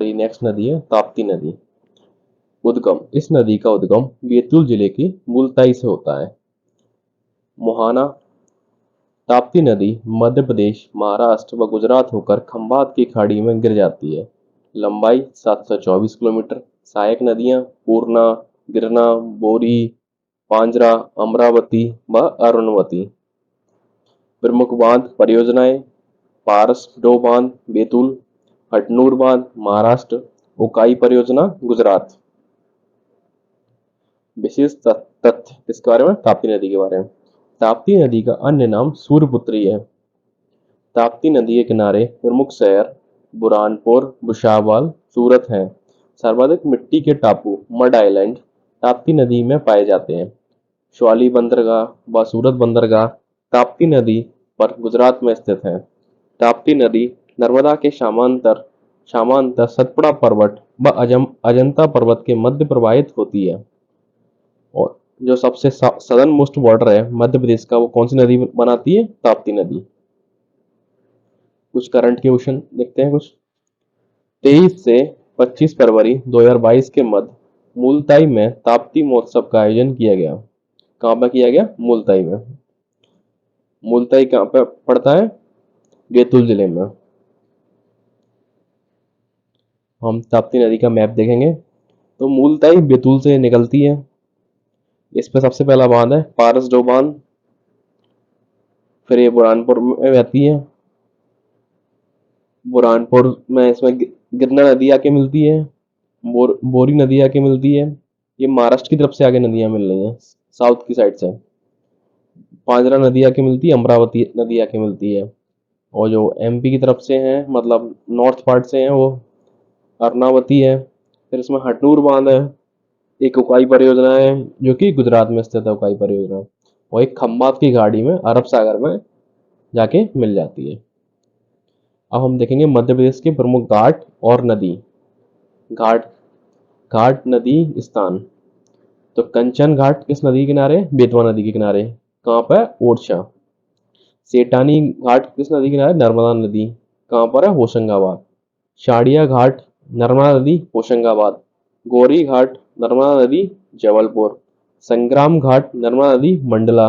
Next नदी है ताप्ती नदी। उद्गम, इस नदी का उद्गम बैतूल जिले की मुल्ताई से होता है। मोहाना, ताप्ती नदी मध्य प्रदेश, महाराष्ट्र व गुजरात होकर खंभात की खाड़ी में गिर जाती है। लंबाई 724 किलोमीटर। सहायक नदियां पूर्णा, गिरना, बोरी, पांजरा, अमरावती व अरुणवती। प्रमुख बांध परियोजनाएं: पारस डो बांध बैतूल, हटनूर बांध महाराष्ट्र, उकाई परियोजना गुजरात। विशेष तथ्य इसके बारे में, ताप्ती नदी के बारे में। ताप्ती नदी का अन्य नाम सूर्यपुत्री है। ताप्ती नदी के किनारे प्रमुख शहर बुरहानपुर, भुसावल, सूरत हैं। सर्वाधिक मिट्टी के टापू मड आइलैंड ताप्ती नदी में पाए जाते हैं। श्वाली बंदरगाह व सूरत बंदरगाह ताप्ती नदी पर गुजरात में स्थित है। ताप्ती नदी नर्मदा के समांतर समांतर सतपुड़ा पर्वत व अजंता पर्वत के मध्य प्रवाहित होती है। और जो सबसे सदर्न मोस्ट बॉर्डर है मध्य प्रदेश का, वो कौन सी नदी बनाती है? ताप्ती नदी। कुछ करंट के क्वेश्चन देखते हैं कुछ। 23 से 25 फरवरी 2022 के मध्य मुलताई में ताप्ती महोत्सव का आयोजन किया गया। कहाँ पर किया गया? मुलताई में। मुलताई कहाँ पर पड़ता है? बैतूल जिले में। हम ताप्ती नदी का मैप देखेंगे तो मुलताई बैतूल से निकलती है। इस पे सबसे पहला बांध है पारस डो बांध, फिर ये बुरहानपुर में बहती है। बुरहानपुर में इसमें गिरना नदी आके मिलती है, बोरी नदी आके मिलती है। ये महाराष्ट्र की तरफ से आगे नदियां मिल रही हैं, साउथ की साइड से। पांजरा नदी आके मिलती है, अमरावती नदी आके मिलती है। और जो एमपी की तरफ से हैं, मतलब नॉर्थ पार्ट से हैं, वो अर्नावती है। फिर इसमें हटनूर बांध है, एक उकाई परियोजना है जो कि गुजरात में स्थित है, उकाई परियोजना। और एक खंबात की घाटी में अरब सागर में जाके मिल जाती है। अब हम देखेंगे मध्य प्रदेश के प्रमुख घाट और नदी। घाट घाट नदी स्थान, तो कंचन घाट किस नदी के किनारे? बेतवा नदी के किनारे। कहाँ पर? ओरछा। सेठानी घाट किस नदी के किनारे? नर्मदा नदी। कहाँ पर है? होशंगाबाद। शाड़िया घाट नर्मदा नदी होशंगाबाद। गौरी घाट नर्मदा नदी जबलपुर। संग्राम घाट नर्मदा नदी मंडला।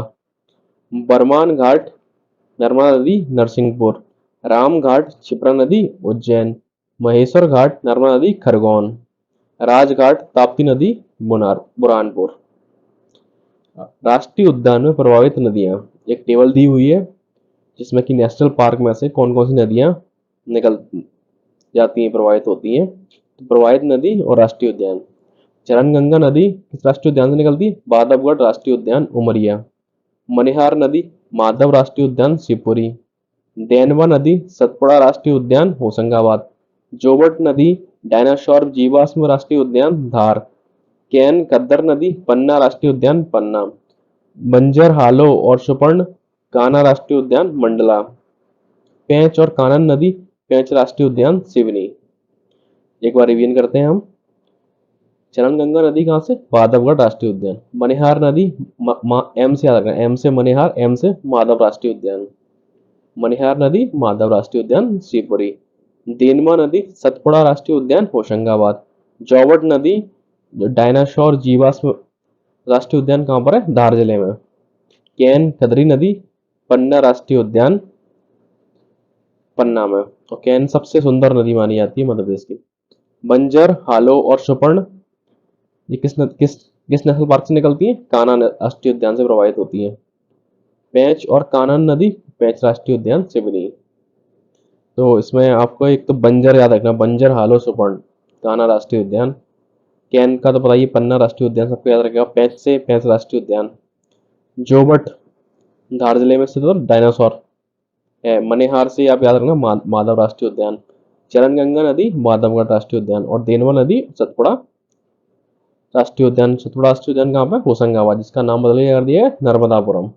बरमान घाट नर्मदा नदी नरसिंहपुर। राम घाट क्षिप्रा नदी उज्जैन। महेश्वर घाट नर्मदा नदी खरगोन। राजघाट ताप्ती नदी बुरहानपुर। राष्ट्रीय उद्यान में प्रभावित नदियां, एक टेबल दी हुई है जिसमें कि नेशनल पार्क में से कौन कौन सी नदियां निकल जाती हैं, प्रवाहित होती हैं। तो प्रवाहित नदी और राष्ट्रीय उद्यान। चरणगंगा नदी किस राष्ट्रीय उद्यान से निकलती है? बांधवगढ़ राष्ट्रीय उद्यान उमरिया। मनिहार नदी माधव राष्ट्रीय उद्यान शिवपुरी। देनवा नदी सतपुड़ा राष्ट्रीय उद्यान होशंगाबाद। जोबट नदी डायनासोर जीवाश्म राष्ट्रीय उद्यान धार। कैन कद्दर नदी पन्ना राष्ट्रीय उद्यान पन्ना। बंजर हालो और सुपर्ण कान्हा राष्ट्रीय उद्यान मंडला। पेंच और कानन नदी पेंच राष्ट्रीय उद्यान सिवनी। एक बार रिवीजन करते हैं हम। चरणगंगा नदी कहाँ से? बांधवगढ़ राष्ट्रीय उद्यान। मनिहार नदी एम से याद रखना, एम से मनिहार, एम से माधव राष्ट्रीय उद्यान। मनिहार नदी माधव राष्ट्रीय उद्यान शिवपुरी। देनवा नदी सतपुड़ा राष्ट्रीय उद्यान होशंगाबाद। जोवट नदी जो डायनासोर जीवाश्म राष्ट्रीय उद्यान कहाँ पर है? धार जिले में। कैन कदरी नदी पन्ना राष्ट्रीय उद्यान पन्ना में। और कैन सबसे सुंदर नदी मानी जाती है मध्य प्रदेश की। बंजर हालो और सुपर्ण ये किस नेशनल पार्क से निकलती है? कान्हा राष्ट्रीय उद्यान से प्रभावित होती है। पेंच और कानन नदी पेंच राष्ट्रीय उद्यान सिवनी। तो इसमें आपको एक तो बंजर याद रखना, बंजर हालो सुपर्ण कान्हा राष्ट्रीय उद्यान। कैन का तो बताइए पन्ना राष्ट्रीय उद्यान सबको याद रखेगा, पेंच से पेंच राष्ट्रीय उद्यान। जोबट धार जिले में स्थित डायनासोर है। मनिहार से आप याद रखना माधव राष्ट्रीय उद्यान। चरणगंगा नदी माधवगढ़ राष्ट्रीय उद्यान। और देनवा नदी सतपुड़ा राष्ट्रीय उद्यान। सतपुड़ा राष्ट्रीय उद्यान कहाँ पर? होशंगाबाद, जिसका नाम बदल कर दिया है नर्मदापुरम।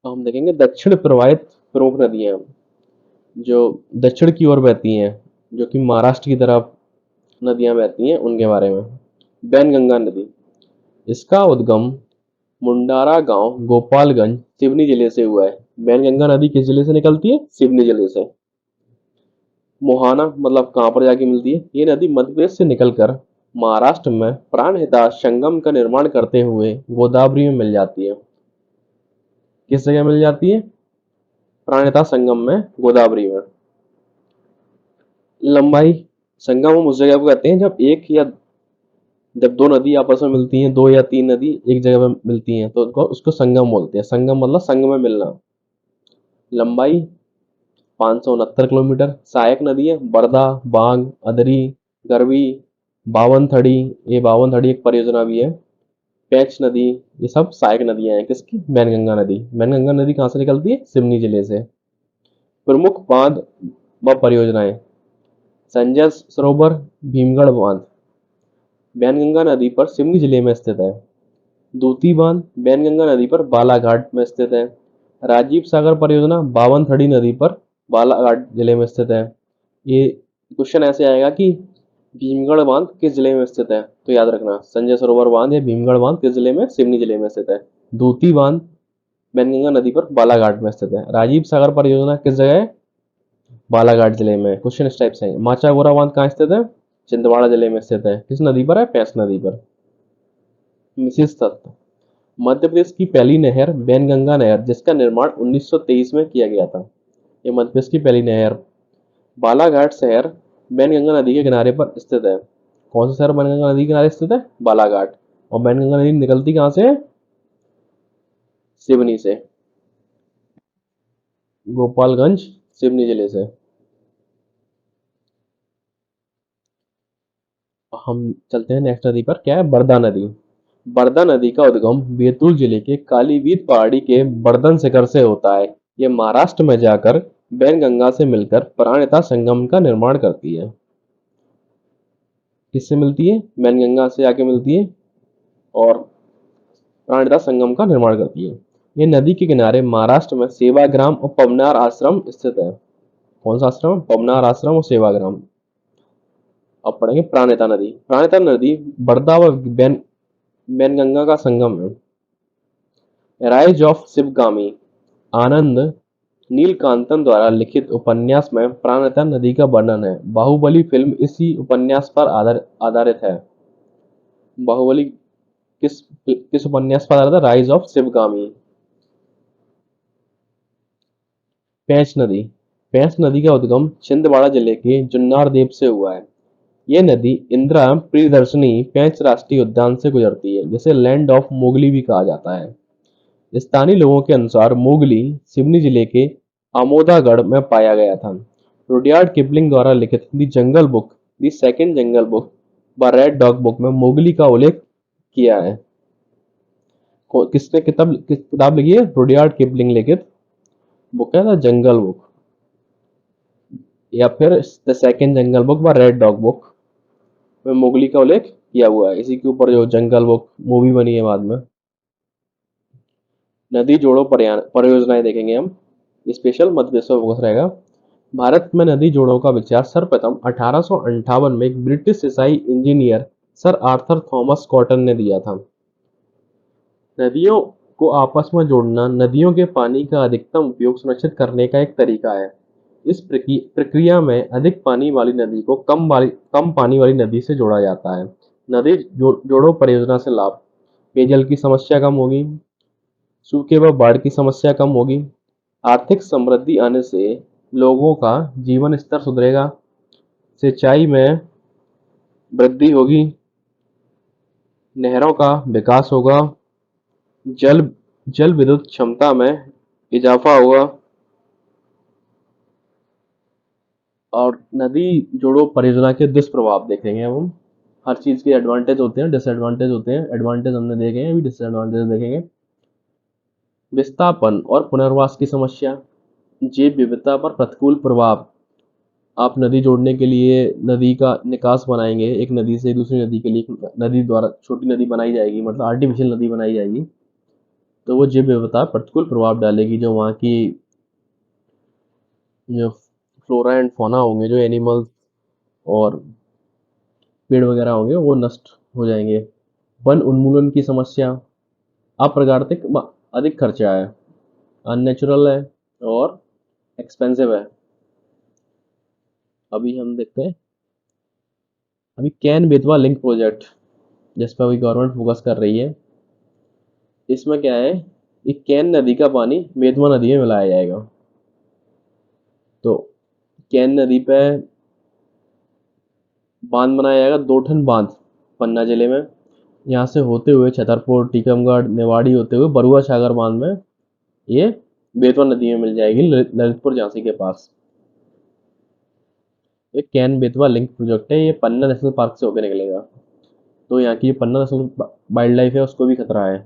हम देखेंगे दक्षिण प्रवाहित प्रमुख नदियां जो दक्षिण की ओर बहती हैं, जो कि महाराष्ट्र की तरफ नदियां बहती हैं, उनके बारे में। बैनगंगा नदी, इसका उद्गम मुंडारा गांव गोपालगंज सिवनी जिले से हुआ है। बैनगंगा नदी किस जिले से निकलती है? सिवनी जिले से। मोहाना मतलब कहाँ पर जाके मिलती है? ये नदी मध्य प्रदेश से निकलकर महाराष्ट्र में प्राणहिता संगम का निर्माण करते हुए गोदावरी में मिल जाती है। किस जगह मिल जाती है? प्राणहिता संगम में, गोदावरी में। लंबाई, संगम हम उस जगह को कहते हैं जब दो नदी आपस में मिलती हैं, दो या तीन नदी एक जगह में मिलती हैं तो उसको संगम बोलते हैं। संगम मतलब संग में मिलना। लंबाई 569 किलोमीटर। सहायक नदी है बरदा, बांग, अदरी, गरवी, बावनथड़ी। ये बावनथड़ी एक परियोजना भी है। पेंच नदी, ये सब सहायक नदियां हैं किसकी? वैनगंगा नदी। वैनगंगा नदी कहाँ से निकलती है? सिवनी जिले से। प्रमुख बांध व परियोजनाएं: संजय सरोवर, भीमगढ़ बांध वैनगंगा नदी पर सिवनी जिले में स्थित है। दूती बांध वैनगंगा नदी पर बालाघाट में स्थित है। राजीव सागर परियोजना बावनथड़ी नदी पर बालाघाट जिले में स्थित है। ये क्वेश्चन ऐसे आएगा कि भीमगढ़ बांध किस जिले में स्थित है? तो याद रखना, संजय सरोवर बांध या भीमगढ़ बांध किस जिले में? सिवनी जिले में स्थित है। दूती बांध वैनगंगा नदी पर बालाघाट में स्थित है। राजीव सागर परियोजना किस जगह है? बालाघाट जिले में। क्वेश्चन इस टाइप से है। माचा गोरा बांध कहाँ स्थित है? छिंदवाड़ा जिले में स्थित है। किस नदी पर है? पैंच नदी पर। विशेष तथ्य: मध्य प्रदेश की पहली नहर वैनगंगा नहर, जिसका निर्माण 1923 में किया गया था। ये मध्य प्रदेश की पहली नहर। बालाघाट शहर वैनगंगा नदी के किनारे पर स्थित है। कौन सा शहर वैनगंगा नदी के किनारे स्थित है? बालाघाट। और वैनगंगा नदी निकलती कहाँ से है? सिवनी से। गोपालगंज, सिवनी जिले से। हम चलते हैं नेक्स्ट नदी पर। क्या है? बरदा नदी। बरदा नदी का उद्गम बैतूल जिले के कालीवीर पहाड़ी के बर्दन शिखर से होता है। ये महाराष्ट्र में जाकर वैनगंगा से मिलकर प्राणहिता संगम का निर्माण करती है। किससे मिलती है? वैनगंगा से आके मिलती है और प्राणहिता संगम का निर्माण करती है। ये नदी के किनारे महाराष्ट्र में सेवाग्राम और पवनार आश्रम स्थित है। कौन सा आश्रम? पवनार आश्रम और सेवाग्राम। अब पढ़ेंगे प्राणहिता नदी। प्राणहिता नदी बरदा व वैनगंगा का संगम है। राइज ऑफ शिवगामी आनंद नीलकांतन द्वारा लिखित उपन्यास में प्राणहिता नदी का वर्णन है। बाहुबली फिल्म इसी उपन्यास पर आधारित है। बाहुबली किस किस उपन्यास पर आधारित है? Rise of Sivagami. पेंच नदी। पेंच नदी का उद्गम छिंदवाड़ा जिले के जुन्नार देव से हुआ है। यह नदी इंदिरा प्रियदर्शनी पेंच राष्ट्रीय उद्यान से गुजरती है, जिसे लैंड ऑफ मोगली भी कहा जाता है। स्थानीय लोगों के अनुसार मोगली सिवनी जिले के आमोदागढ़ में पाया गया था। रुडयार्ड किपलिंग द्वारा लिखित the jungle book, the second jungle book व रेड डॉग बुक में मोगली का उल्लेख किया है। किसने किताब लिखी है? रुडयार्ड किपलिंग लिखित बुक है द जंगल बुक, या फिर द सेकंड जंगल बुक व रेड डॉग बुक में मोगली का उल्लेख किया हुआ है। इसी के ऊपर जो जंगल बुक मूवी बनी है बाद में। नदी जोड़ो परियोजनाएं देखेंगे हम। स्पेशल मध्य प्रदेश पर फोकस रहेगा। भारत में नदी जोड़ों का विचार सर्वप्रथम 1858 में एक ब्रिटिश ईसाई engineer sir Arthur Thomas cotton ने दिया था। नदियों को आपस में जोड़ना नदियों के पानी का अधिकतम उपयोग सुनिश्चित करने का एक तरीका है। इस प्रक्रिया में अधिक पानी वाली नदी को कम पानी वाली नदी से जोड़ा जाता है। नदी जोड़ो परियोजना से लाभ: पेयजल की समस्या कम होगी, सूखे व बाढ़ की समस्या कम होगी, आर्थिक समृद्धि आने से लोगों का जीवन स्तर सुधरेगा, सिंचाई में वृद्धि होगी, नहरों का विकास होगा, जल जल विद्युत क्षमता में इजाफा होगा। और नदी जोड़ो परियोजना के दुष्प्रभाव देखेंगे अब हम। हर चीज के एडवांटेज होते हैं, डिसएडवांटेज होते हैं। एडवांटेज हमने देखे हैं, अभी डिसएडवांटेज देखेंगे। विस्थापन और पुनर्वास की समस्या, जैव विविधता पर प्रतिकूल प्रभाव। आप नदी जोड़ने के लिए नदी का निकास बनाएंगे, एक नदी से दूसरी नदी के लिए नदी द्वारा छोटी नदी बनाई जाएगी, मतलब आर्टिफिशियल नदी बनाई जाएगी, तो वो जैव विविधता प्रतिकूल प्रभाव डालेगी। जो वहाँ की जो फ्लोरा एंड फौना होंगे, जो एनिमल्स और पेड़ वगैरह होंगे, वो नष्ट हो जाएंगे। वन उन्मूलन की समस्या, अप्राकृतिक अधिक खर्चा है, अननेचुरल है और एक्सपेंसिव है। अभी हम देखते हैं, अभी कैन बेतवा लिंक प्रोजेक्ट जिस पर अभी गवर्नमेंट फोकस कर रही है, इसमें क्या है, कि कैन नदी का पानी बेतवा नदी में मिलाया जाएगा। तो कैन नदी पे बांध बनाया जाएगा, 2 ठन बांध पन्ना जिले में, यहाँ से होते हुए छतरपुर, टीकमगढ़, नेवाड़ी होते हुए बरुआ सागर बांध में ये बेतवा नदी में मिल जाएगी, ललितपुर झांसी के पास। ये कैन बेतवा लिंक प्रोजेक्ट है, ये पन्ना नेशनल पार्क से होकर निकलेगा। तो यहाँ की पन्ना नेशनल वाइल्ड लाइफ है उसको भी खतरा है,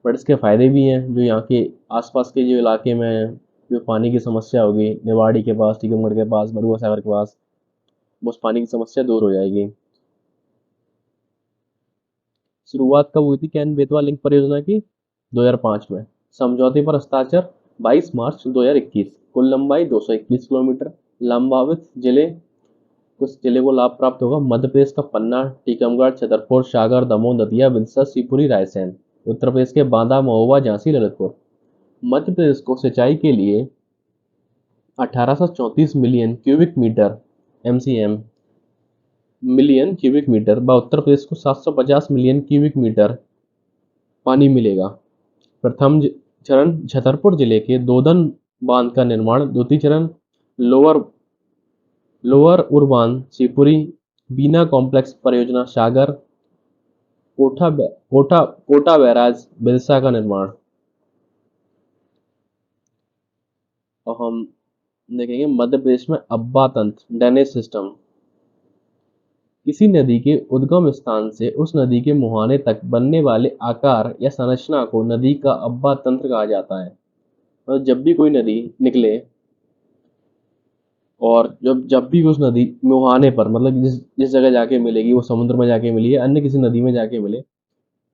बट इसके फायदे भी हैं। जो यहाँ के आसपास के जो इलाके में जो पानी की समस्या होगी, नेवाड़ी के पास, टीकमगढ़ के पास, बरुआ सागर के पास, उस पानी की समस्या दूर हो जाएगी। शुरुआत कब हुई थी कैन बेतवा लिंक परियोजना की? 2005 में। समझौते पर हस्ताक्षर 22 मार्च 2021। कुल लंबाई 221 किलोमीटर। लंबावित जिले, कुछ जिले को लाभ प्राप्त होगा। मध्य प्रदेश का पन्ना, टीकमगढ़, छतरपुर, सागर, दमोह, दतिया, बिनसा, शिवपुरी, रायसेन। उत्तर प्रदेश के बांदा, महोबा, झांसी, ललितपुर। मध्य प्रदेश को सिंचाई के लिए 1834 million cubic metre MCM million cubic metre व उत्तर प्रदेश को 750 मिलियन क्यूबिक मीटर पानी मिलेगा। प्रथम चरण छतरपुर जिले के दोदन बांध का निर्माण। द्वितीय चरण लोअर लोअर उरबान, शिवपुरी, बीना कॉम्प्लेक्स परियोजना, सागर, कोटा बैराज, बिरसा का निर्माण। और हम देखेंगे मध्य प्रदेश में अब्बा तंत्र ड्रेनेज सिस्टम। किसी नदी के उद्गम स्थान से उस नदी के मुहाने तक बनने वाले आकार या संरचना को नदी का अब्बा तंत्र कहा जाता है। और जब भी कोई नदी निकले, और जब जब भी उस नदी मुहाने पर, मतलब जिस जिस जगह जाके मिलेगी, वो समुद्र में जाके मिली है, अन्य किसी नदी में जाके मिले,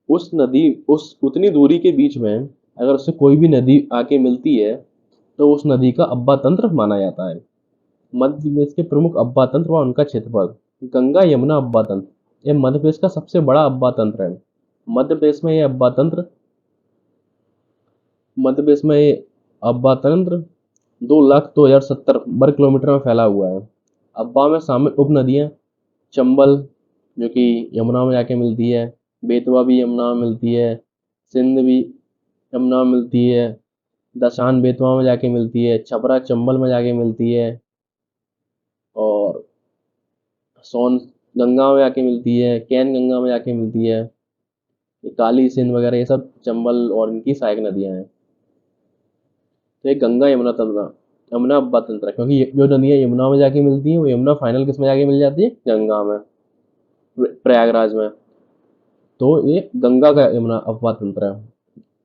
उस नदी उस उतनी दूरी के बीच में अगर उससे कोई भी नदी आके मिलती है तो उस नदी का अब्बा तंत्र माना जाता है। मध्य प्रदेश के प्रमुख अब्बा तंत्र व उनका क्षेत्रफल। गंगा यमुना अब्बा तंत्र, यह मध्य प्रदेश का सबसे बड़ा अब्बा तंत्र है। मध्य प्रदेश में ये अब्बा तंत्र मध्य प्रदेश में ये अब्बा तंत्र 2,02,070 वर्ग किलोमीटर में फैला हुआ है। अब्बा में शामिल उप नदियाँ चंबल, जो कि यमुना में जाके मिलती है, बेतवा भी यमुना में मिलती है, सिंध भी यमुना में मिलती है, दशान बेतवा में जाके मिलती है, छबरा चंबल में जाके मिलती है, और सोन गंगा में जाके मिलती है, कैन गंगा में जाके मिलती है। ये काली सिंध वगैरह ये सब चंबल और इनकी सहायक नदियां हैं। तो ये गंगा यमुना तंत्र, यमुना अब्बा तंत्र है, क्योंकि जो नदियां यमुना में जाके मिलती हैं वो यमुना फाइनल किस में जाके मिल जाती है? गंगा में, प्रयागराज में। तो ये गंगा का यमुना अब्बा तंत्र है।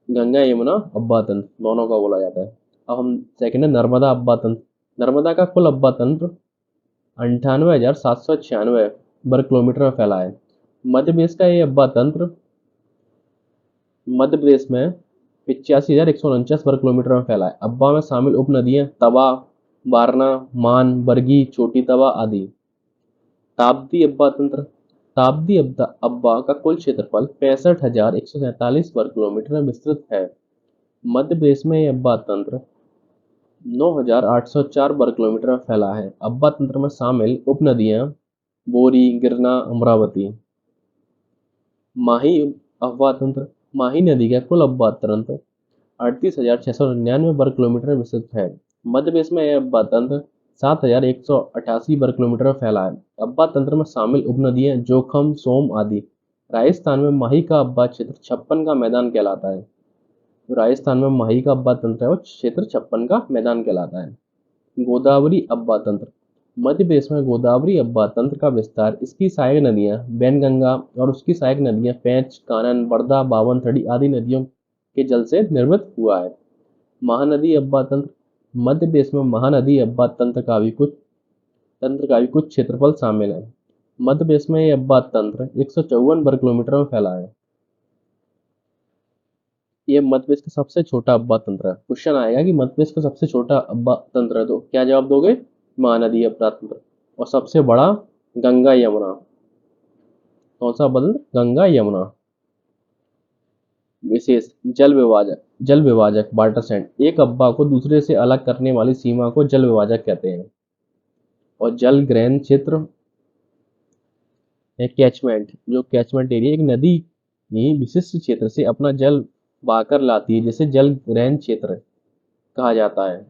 गंगा यमुना अब्बा तंत्र दोनों का बोला जाता है। अब हम सेकंड है नर्मदा अब्बा तंत्र। नर्मदा का कुल अब्बा तंत्र 98,796 वर्ग किलोमीटर में फैला है। मध्य प्रदेश का ये अब्बा तंत्र मध्य प्रदेश में 85,149 वर्ग किलोमीटर में फैला है। अब्बा में शामिल उप नदियां तवा, वारना, मान, बरगी, छोटी तवा आदि। ताप्ती अब्बा तंत्र। ताप्ती अब्बा का कुल क्षेत्रफल 65,147 वर्ग किलोमीटर में विस्तृत है। मध्य प्रदेश में यह अब्बा तंत्र 9,804 वर्ग किलोमीटर में फैला है। अब्बा तंत्र में शामिल उप नदियां बोरी, गिरना, अमरावती। माही अब्बा तंत्र। माही नदी का कुल अब्बा तंत्र 38,699 वर्ग किलोमीटर में विस्तृत है। मध्य प्रदेश में यह अब्बा तंत्र 7,188 वर्ग किलोमीटर में फैला है। अब्बा तंत्र में शामिल उपनदियां जोखम, सोम आदि। राजस्थान में माही का अब्बा क्षेत्र 56 का मैदान कहलाता है। राजस्थान में माही का अब्बा तंत्र है वो क्षेत्र 56 का मैदान कहलाता है। गोदावरी अब्बा तंत्र। मध्य प्रदेश में गोदावरी अब्बा तंत्र का विस्तार इसकी सहायक नदियां बैनगंगा और उसकी सहायक नदियां पेंच, कानन, बरदा, बावनथड़ी आदि नदियों के जल से निर्मित हुआ है। महानदी अब्बा तंत्र। मध्य प्रदेश में महानदी अब्बा तंत्र का भी कुछ क्षेत्रफल शामिल है। मध्य प्रदेश में यह अब्बा तंत्र 154 वर्ग किलोमीटर में फैला है। ये मध्य प्रदेश का सबसे छोटा अब्बा तंत्र है। क्वेश्चन आएगा कि मध्य प्रदेश का सबसे छोटा अब्बा तंत्र है, तो क्या जवाब दोगे? महानदी अब्बा तंत्र। और सबसे बड़ा गंगा यमुना। कौन सा अब्बा तंत्र? गंगा यमुना। विशेष जल विभाजक वाटरशेड। एक अब्बा को दूसरे से अलग करने वाली सीमा को जल विभाजक कहते हैं। और जल ग्रहण क्षेत्र है कैचमेंट। जो कैचमेंट एरिया एक नदी ही विशिष्ट क्षेत्र से अपना जल बहाकर लाती है, जिसे जल ग्रहण क्षेत्र कहा जाता है।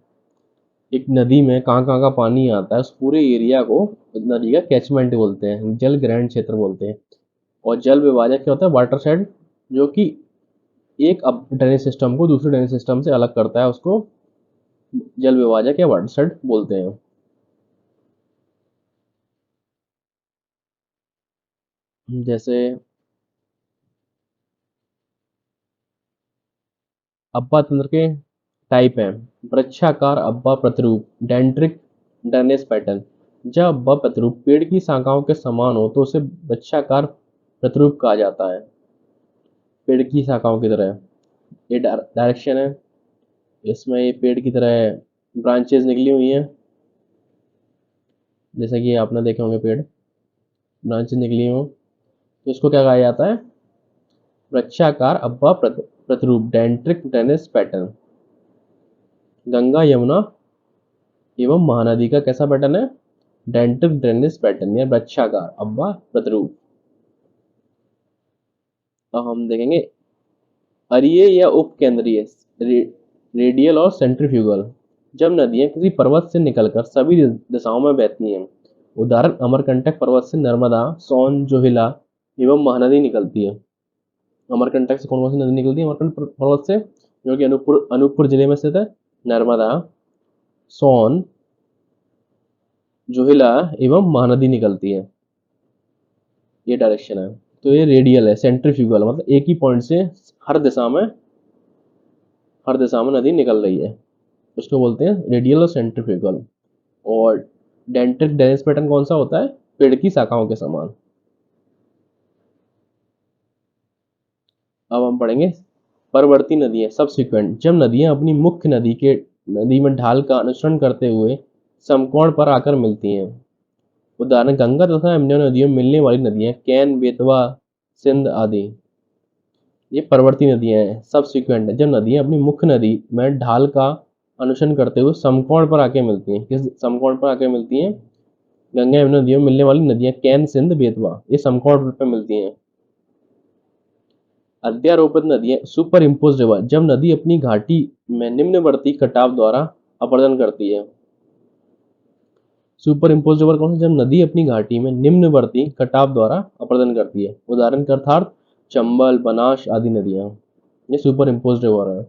एक नदी में कहाँ कहाँ का पानी आता है, उस पूरे एरिया को नदी का कैचमेंट बोलते हैं, जल ग्रहण क्षेत्र बोलते हैं। और जल विभाजक क्या होता है, वाटर शेड, जो कि एक ड्रेनेज सिस्टम को दूसरे ड्रेनेज सिस्टम से अलग करता है, उसको जल विभाजक या वाटर शेड बोलते हैं। जैसे अब्बा तंत्र के टाइप हैं, वृक्षाकार अब्बा प्रतिरूप, डेंड्रिक ड्रेनेज पैटर्न। जब अब्बा प्रतिरूप पेड़ की शाखाओं के समान हो तो उसे वृक्षाकार प्रतिरूप कहा जाता है, पेड़ की शाखाओं की तरह। ये डायरेक्शन है, इसमें ये पेड़ की तरह ब्रांचेस निकली हुई हैं, जैसे कि आपने देखे होंगे पेड़ ब्रांचेस निकली हो, तो इसको क्या कहा जाता है, वृक्षाकार अब्बा प्रतिरूप, डेंड्रिक ड्रेनेज पैटर्न। गंगा यमुना एवं महानदी का कैसा पैटर्न है, डेंड्रिक ड्रेनेज पैटर्न या वृक्षाकार अब्बा प्रतिरूप। अब हम देखेंगे अरीय या उपकेंद्रीय, रेडियल और सेंट्रीफ्यूगल। जब नदियां किसी पर्वत से निकलकर सभी दिशाओं में बहती हैं, उदाहरण अमरकंटक पर्वत से नर्मदा, सोन, जोहिला एवं महानदी निकलती है। अमरकंटक से कौन कौन सी नदी निकलती है, अमरकंटक पर्वत से, जो कि अनूपपुर जिले में स्थित है, नर्मदा, सोन, जोहिला एवं महानदी निकलती है। ये डायरेक्शन है। तो ये रेडियल है, सेंट्रीफ्यूगल मतलब एक ही पॉइंट से हर दिशा में नदी निकल रही है, उसको बोलते हैं रेडियल और सेंट्रीफ्यूगल। और डेंट्रिक ड्रेनेज पैटर्न कौन सा होता है, पेड़ की शाखाओं के समान। अब हम पढ़ेंगे परवर्ती नदियां, सबसिक्वेंट। जब नदियां अपनी मुख्य नदी में ढाल का अनुसरण करते हुए समकोण पर आकर मिलती हैं, उदाहरण गंगा तथा यमुना नदियों में मिलने वाली नदियां कैन, बेतवा, सिंध आदि। ये परवर्ती नदियां हैं, सबसिक्वेंट है जब नदियां अपनी मुख्य नदी में ढाल का अनुसरण करते हुए समकोण पर आके मिलती हैं। किस समकोण पर आके मिलती हैं, गंगा यमुना नदियों में मिलने वाली नदियां कैन, सिंध, बेतवा, ये समकोण पर मिलती हैं। अध्यारोपित नदियां, सुपर इम्पोज रिवर, जब नदी अपनी घाटी में निम्नवर्ती कटाव द्वारा अपरदन करती है। सुपर इम्पोज रिवर कौन सा, जब नदी अपनी घाटी में निम्नवर्ती कटाव द्वारा अपरदन करती है, उदाहरण के अर्थात चंबल, बनास आदि नदियां, ये सुपर इम्पोज रिवर है।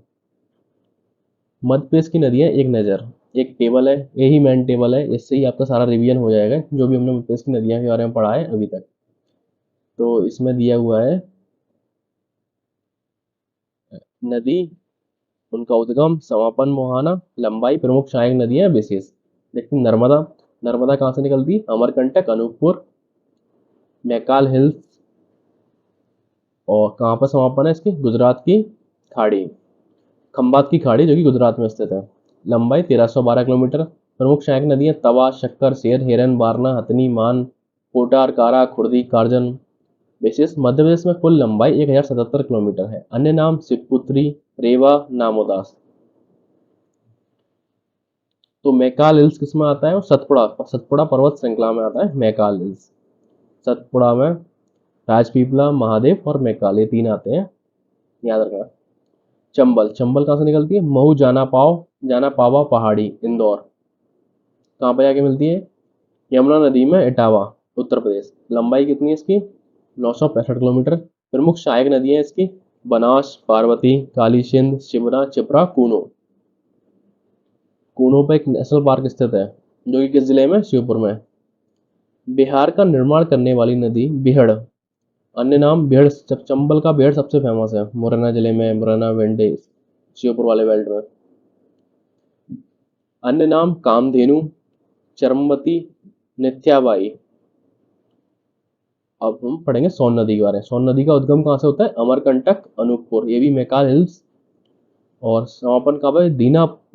मध्य प्रदेश की नदियां एक नज़र, एक टेबल है, यही मेन टेबल है, इससे ही आपका सारा रिवीजन हो जाएगा जो भी हमने मध्य प्रदेश की नदियां के बारे में पढ़ा है अभी तक। तो इसमें दिया हुआ है नदी, उनका उद्गम, समापन, मुहाना, लंबाई, प्रमुख सहायक नदियां, विशेष। लेकिन नर्मदा, नर्मदा कहाँ से निकलती है, अमरकंटक, अनूपपुर, मैकाल हिल्स, और कहाँ पर समापन है इसकी, गुजरात की खाड़ी, खंबात की खाड़ी जो कि गुजरात में स्थित है। लंबाई 1312 किलोमीटर। प्रमुख सहायक नदियां तवा, शक्कर, सेर, हेरन, बारना, हथनी, मान, कोटार, कारा, खुर्दी, कार्जन। विशेष मध्य प्रदेश में कुल लंबाई 1077 किलोमीटर है। अन्य नाम शिवपुत्री, रेवा, नामोदास। तो मैकाल हिल्स किसमें आता है, सतपुड़ा पर्वत श्रृंखला में आता है मैकाल हिल्स। सतपुड़ा में राजपीपला, महादेव और मैकाल, ये तीन आते हैं, याद रखना। चंबल, चंबल कहाँ से निकलती है, महू, जाना पावा पहाड़ी, इंदौर, कहाँ पर जाके मिलती है, यमुना नदी में, इटावा, उत्तर प्रदेश। लंबाई कितनी है इसकी, 965 किलोमीटर। प्रमुख सहायक नदियां हैं इसकी, बनास, पार्वती, काली सिंध, शिवना, चिपरा, कूनो। कूनो पर एक नेशनल पार्क स्थित है, जो कि किस जिले में, शिवपुर में। बिहार का निर्माण करने वाली नदी बिहड़, अन्य नाम बिहड़, चंबल का बिहड़ सबसे फेमस है, मुरैना जिले में, मुरैना, वेंडे, शिवपुर वाले बेल्ट में। अन्य नाम कामधेनु, चरमवती, नित्याबाई। अब हम पढ़ेंगे सोन नदी के बारे में। सोन नदी का उद्गम कहाँ से होता है, अमरकंटक, अनूपपुर, ये भी मैकाल हिल्स। और समापन कहाँ पर,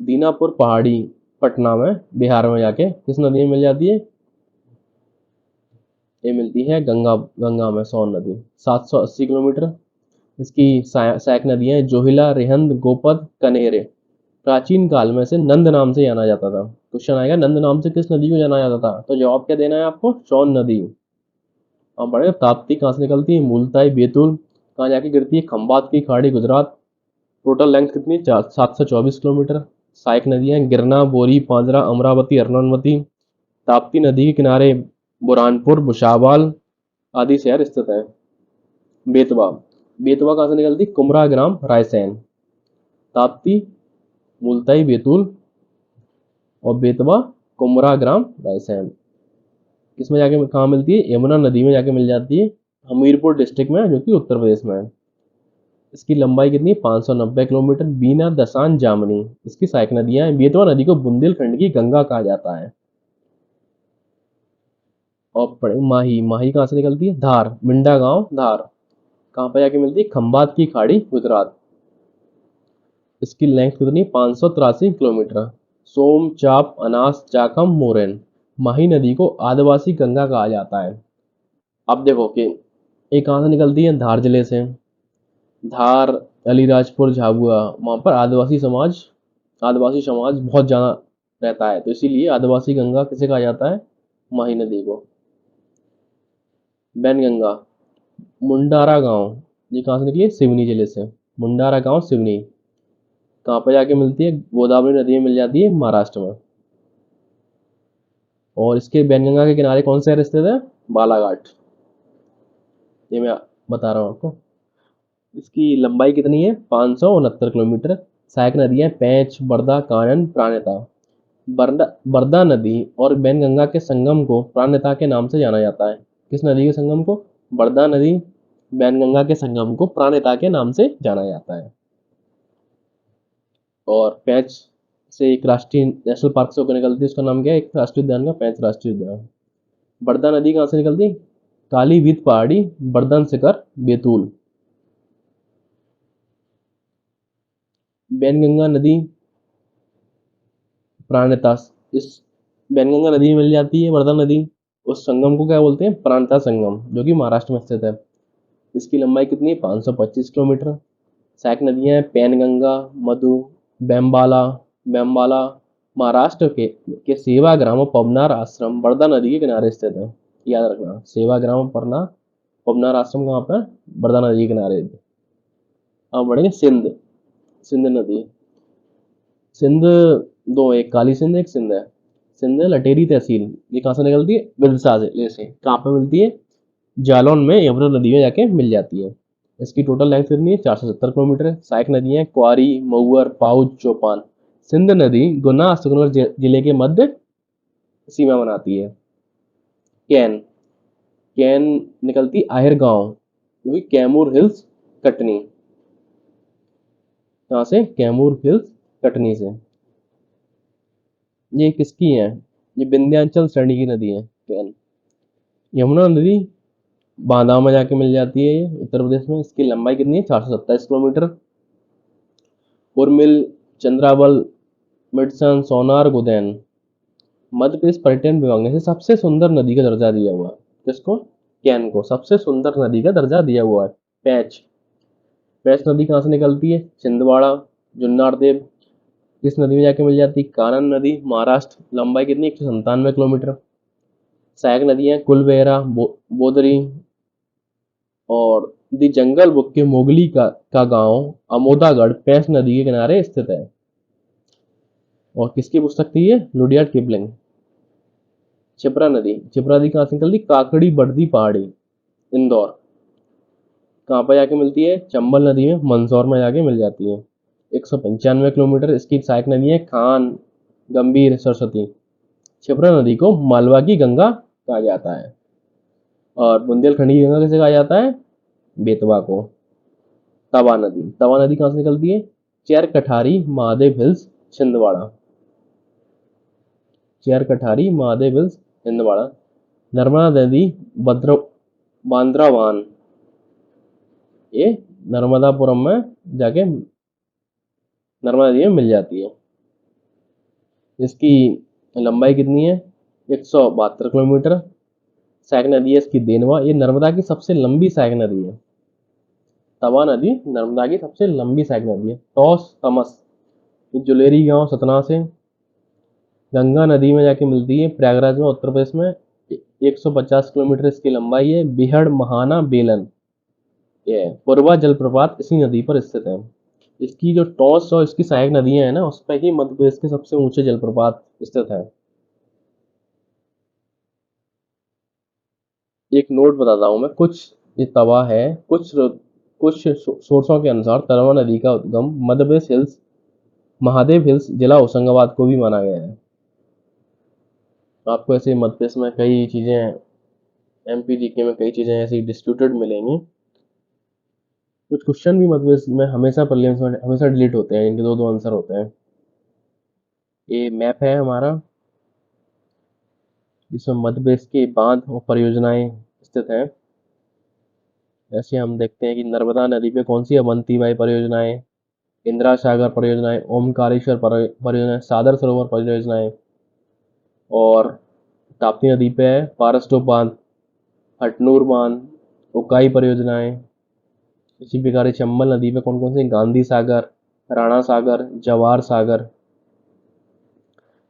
दीनापुर पहाड़ी, पटना में, बिहार में जाके किस नदी में मिल जाती है, ये मिलती है गंगा, गंगा में सोन नदी। 780 किलोमीटर। इसकी सहायक नदियां जोहिला, रिहंद, गोपद, कनेरे। प्राचीन काल में से नंद नाम से जाना जाता था। क्वेश्चन आएगा नंद नाम से किस नदी को जाना जाता था, तो जवाब क्या देना है आपको, सोन नदी। अब बढ़े, ताप्ती कहाँ से निकलती है, मुल्ताई बैतूल कहाँ जाके गिरती है, खंबात की खाड़ी गुजरात। टोटल लेंथ कितनी, 724 किलोमीटर। सहायक नदियां गिरना, बोरी, पांजरा, अमरावती, अर्नवती। ताप्ती नदी के किनारे बुरहानपुर, भुसावल आदि शहर स्थित है। बेतवा, बेतवा कहाँ से निकलती, कुमरा ग्राम, रायसेन। ताप्ती, मुल्ताई, बैतूल और बेतवा, कुमरा ग्राम, रायसेन। किसमें जाके कहाँ मिलती है, यमुना नदी में जाके मिल जाती है, हमीरपुर डिस्ट्रिक्ट में, जो कि उत्तर प्रदेश में है। इसकी लंबाई कितनी है, 590 किलोमीटर। बीना, दसान, जामनी इसकी सहायक नदियां हैं। बेतवा नदी को बुंदेलखंड की गंगा कहा जाता है। और पढ़े, माही, माही कहाँ से निकलती है, धार, मिंडा गांव, धार कहाँ पर जाके मिलती है, खंबात की खाड़ी गुजरात। इसकी लेंथ कितनी, 583 किलोमीटर। सोम, चाप, अनास, चाकम, मोरेन। माही नदी को आदिवासी गंगा कहा जाता है। अब देखो कि एक कहाँ से निकलती है, धार जिले से। धार, अलीराजपुर, झाबुआ, वहाँ पर आदिवासी समाज बहुत ज़्यादा रहता है, तो इसीलिए आदिवासी गंगा किसे कहा जाता है, माही नदी को। बैनगंगा, मुंडारा गांव, ये कहाँ से निकली है, सिवनी जिले से। मुंडारा गांव, सिवनी कहाँ पर जाके मिलती है, गोदावरी नदी में मिल जाती है, महाराष्ट्र में। और इसके बैनगंगा के किनारे कौन से शहर स्थित है, बालाघाट। ये मैं बता रहा हूँ आपको। इसकी लंबाई कितनी है, 569 किलोमीटर। सहायक नदियां पैंच, बरदा, कानन, प्राणहिता। बरदा नदी और बैनगंगा के संगम को प्राणहिता के नाम से जाना जाता है। किस नदी के संगम को, बरदा नदी, बैनगंगा के संगम को प्राणहिता के नाम से जाना जाता है। और पैंच से एक राष्ट्रीय नेशनल पार्क से होकर निकलती है, उसका नाम क्या है, एक राष्ट्रीय उद्यान का, पैंच राष्ट्रीय उद्यान। बरदा नदी कहाँ से निकलती है, कालीभीत पहाड़ी, बर्दन शिखर, बैतूल। बैनगंगा नदी प्राणहिता, इस बैनगंगा नदी में मिल जाती है, वर्धा नदी। उस संगम को क्या बोलते हैं, प्राणहिता संगम, जो कि महाराष्ट्र में स्थित है। इसकी लंबाई कितनी है, 525 किलोमीटर। सहायक नदियां हैं पैनगंगा, मधु, बेम्बाला। बेम्बाला महाराष्ट्र के सेवाग्राम और पवनार आश्रम वर्धा नदी के किनारे स्थित है, याद रखना। सेवाग्राम और पवनार आश्रम कहाँ पर, वर्धा नदी के किनारे। अब बढ़ेंगे सिंध, सिंध नदी। सिंध दो, एक काली सिंध, एक सिंध है। सिंध लटेरी तहसील, ये कहाँ से निकलती है, बिरसा जिले से। कहाँ पे मिलती है, जालौन में, यमुना नदी में जाके मिल जाती है। इसकी टोटल लेंथ कितनी है, 470 किलोमीटर। सहायक नदियां क्वारी, मऊर, पाउच, चौपान। सिंध नदी गुना अशोकनगर जिले के मध्य सीमा बनाती है। कैन, कैन निकलती आहिर गांव, क्योंकि कैमूर हिल्स, कटनी। कहाँ से, कैमूर हिल्स, कटनी से। ये किसकी है, ये विंध्याचल श्रेणी की नदी है, कैन। यमुना नदी बांदा में जाके मिल जाती है, ये उत्तर प्रदेश में। इसकी लंबाई कितनी है, 427 किलोमीटर। उर्मिल, चंद्रावल, मिडसन, सोनार, गुदैन। मध्य प्रदेश पर्यटन विभाग ने इसे सबसे सुंदर नदी का दर्जा दिया हुआ है। किसको, कैन को सबसे सुंदर नदी का दर्जा दिया हुआ है। पैच, पैच नदी कहाँ से निकलती है, छिंदवाड़ा, जुन्नार देव। किस नदी में जाके मिल जाती है, कानन नदी, महाराष्ट्र। लंबाई कितनी, 197 किलोमीटर। सहायक नदियां कुलबेहरा, बोदरी और दी जंगल बुक के मोगली का गांव अमोदागढ़ पैंच नदी के किनारे स्थित है। और किसकी पुस्तक थी ये, रुडयार्ड किपलिंग। छिपरा नदी, छिपरा नदी कहाँ से निकलती, काकड़ी बर्दी पहाड़ी, इंदौर। कहाँ पर जाके मिलती है, चंबल नदी में, मंदसौर में जाके मिल जाती है। 195 किलोमीटर। इसकी सहायक नदी है खान, गंभीर, सरस्वती। छिपरा नदी को मालवा की गंगा कहा जाता है। और बुंदेलखंड की गंगा किसे कहा जाता है, बेतवा को। तवा नदी, तवा नदी कहाँ से निकलती है, चेर कठारी, महादेव हिल्स, छिंदवाड़ा। चेर कठारी, महादेव हिल्स, छिंदवाड़ा। नर्मदा नदी भद्र, बांद्रावान, ये नर्मदापुरम में जाके नर्मदा नदी में मिल जाती है। इसकी लंबाई कितनी है, 172 किलोमीटर। सहायक नदी है इसकी देनवा, ये नर्मदा की सबसे लंबी सहायक नदी है। तवा नदी नर्मदा की सबसे लंबी सहायक नदी है। टॉस तमस, ये जुलेरी गांव सतना से गंगा नदी में जाके मिलती है, प्रयागराज में, उत्तर प्रदेश में। 150 किलोमीटर इसकी लंबाई है। बिहड़ महाना बेलन, ये है पूर्वा जलप्रपात, इसी नदी पर स्थित है। इसकी जो टॉस और इसकी सहायक नदियां हैं ना, उस पर ही मध्य प्रदेश के सबसे ऊंचे जलप्रपात स्थित है। एक नोट बताता हूँ मैं, कुछ ये तबाह है, कुछ सोर्सों के अनुसार तवा नदी का उद्गम मध्य प्रदेश हिल्स, महादेव हिल्स, जिला होशंगाबाद को भी माना गया है। आपको ऐसे मध्य प्रदेश में कई चीजें, एमपी जीके में कई चीजें ऐसी डिस्प्यूटेड मिलेंगी। कुछ क्वेश्चन भी मध्य प्रदेश में हमेशा प्रीलिम्स में हमेशा डिलीट होते हैं, इनके दो दो आंसर होते हैं। ये मैप है हमारा, जिसमें मध्य प्रदेश के बांध और परियोजनाएं स्थित हैं। जैसे हम देखते हैं कि नर्मदा नदी पे कौन सी अवंती बाई परियोजनाएं, इंदिरा सागर परियोजनाएं, ओमकारेश्वर परियोजनाएं, सादर सरोवर परियोजनाएं, और ताप्ती नदी पे है पारस्टो बांध, हटनूर बांध, उकाई परियोजनाएं। इसी प्रकार चंबल नदी पे कौन कौन से, गांधी सागर, राणा सागर, जवाहर सागर।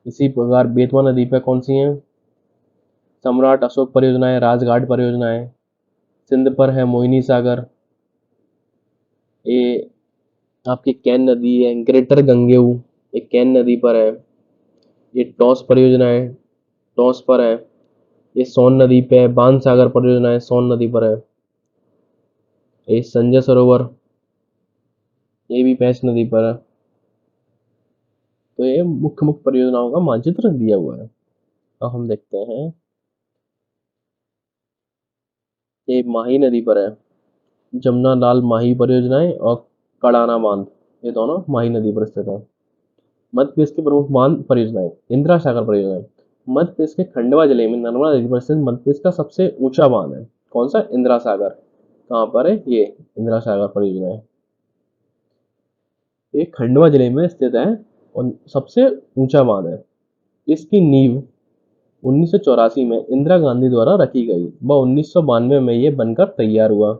इसी प्रकार बेतवा नदी पे कौन सी हैं, सम्राट अशोक परियोजनाएं, राजघाट परियोजनाएं। सिंध पर है मोहिनी सागर। ये आपकी कैन नदी है, ग्रेटर गंगेऊ, ये कैन नदी पर है। ये टॉस परियोजना है, टॉस पर है। ये सोन नदी पे है, बाण सागर परियोजना है, सोन नदी पर है। ये संजय सरोवर, ये भी पैंच नदी पर है। तो ये मुख्य मुख्य परियोजनाओं का मानचित्र दिया हुआ है। अब हम देखते हैं, ये माही नदी पर है, जमुना लाल माही परियोजनाएं और कड़ाना बांध, ये दोनों माही नदी पर स्थित है। मध्य प्रदेश की प्रमुख बांध परियोजनाएं, इंदिरा सागर परियोजना मध्य प्रदेश के खंडवा जिले में नर्मदा नदी पर स्थित मध्य प्रदेश का सबसे ऊंचा बांध है। कौन सा, इंदिरा सागर। कहाँ पर है ये इंदिरा सागर परियोजना है, ये खंडवा जिले में स्थित है और सबसे ऊंचा बांध है। इसकी नींव 1984 में इंदिरा गांधी द्वारा रखी गई व 1992 में ये बनकर तैयार हुआ।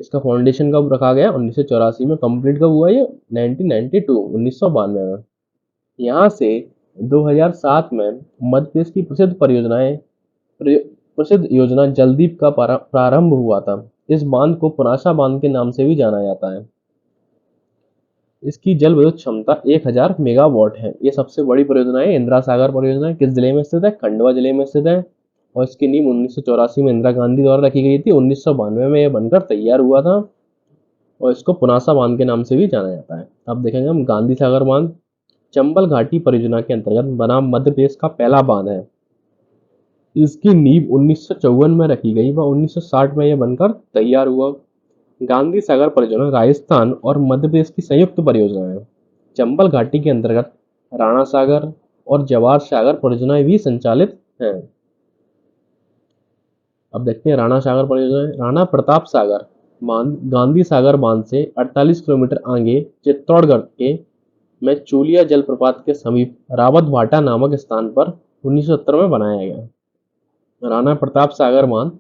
इसका फाउंडेशन कब रखा गया, 1984 में। कंप्लीट कब हुआ ये, 1992 में। यहाँ से 2007 में मध्य प्रदेश की प्रसिद्ध योजना जलदीप का प्रारंभ हुआ था। इस बांध को पुनासा बांध के नाम से भी जाना जाता है। इसकी जल विद्युत क्षमता 1000 मेगावाट है। ये सबसे बड़ी परियोजना है, इंदिरा सागर परियोजना। किस जिले में स्थित है, खंडवा जिले में स्थित है। और इसकी नींव 1984 में इंदिरा गांधी द्वारा रखी गई थी। 1992 में यह बनकर तैयार हुआ था और इसको पुनासा बांध के नाम से भी जाना जाता है। अब देखेंगे हम गांधी सागर बांध, चंबल घाटी परियोजना के अंतर्गत बना मध्य प्रदेश का पहला बांध है। इसकी नींव 1954 में रखी गई व 1960 में यह बनकर तैयार हुआ। गांधी सागर परियोजना राजस्थान और मध्य प्रदेश की संयुक्त परियोजना है। चंबल घाटी के अंतर्गत राणा सागर और जवाहर सागर परियोजनाएं भी संचालित हैं। अब देखते हैं राणा सागर परियोजना। राणा प्रताप सागर बांध गांधी सागर बांध से 48 किलोमीटर आगे चित्तौड़गढ़ के में चूलिया जलप्रपात के समीप रावत भाटा नामक स्थान पर 1970 में बनाया गया। राणा प्रताप सागर बांध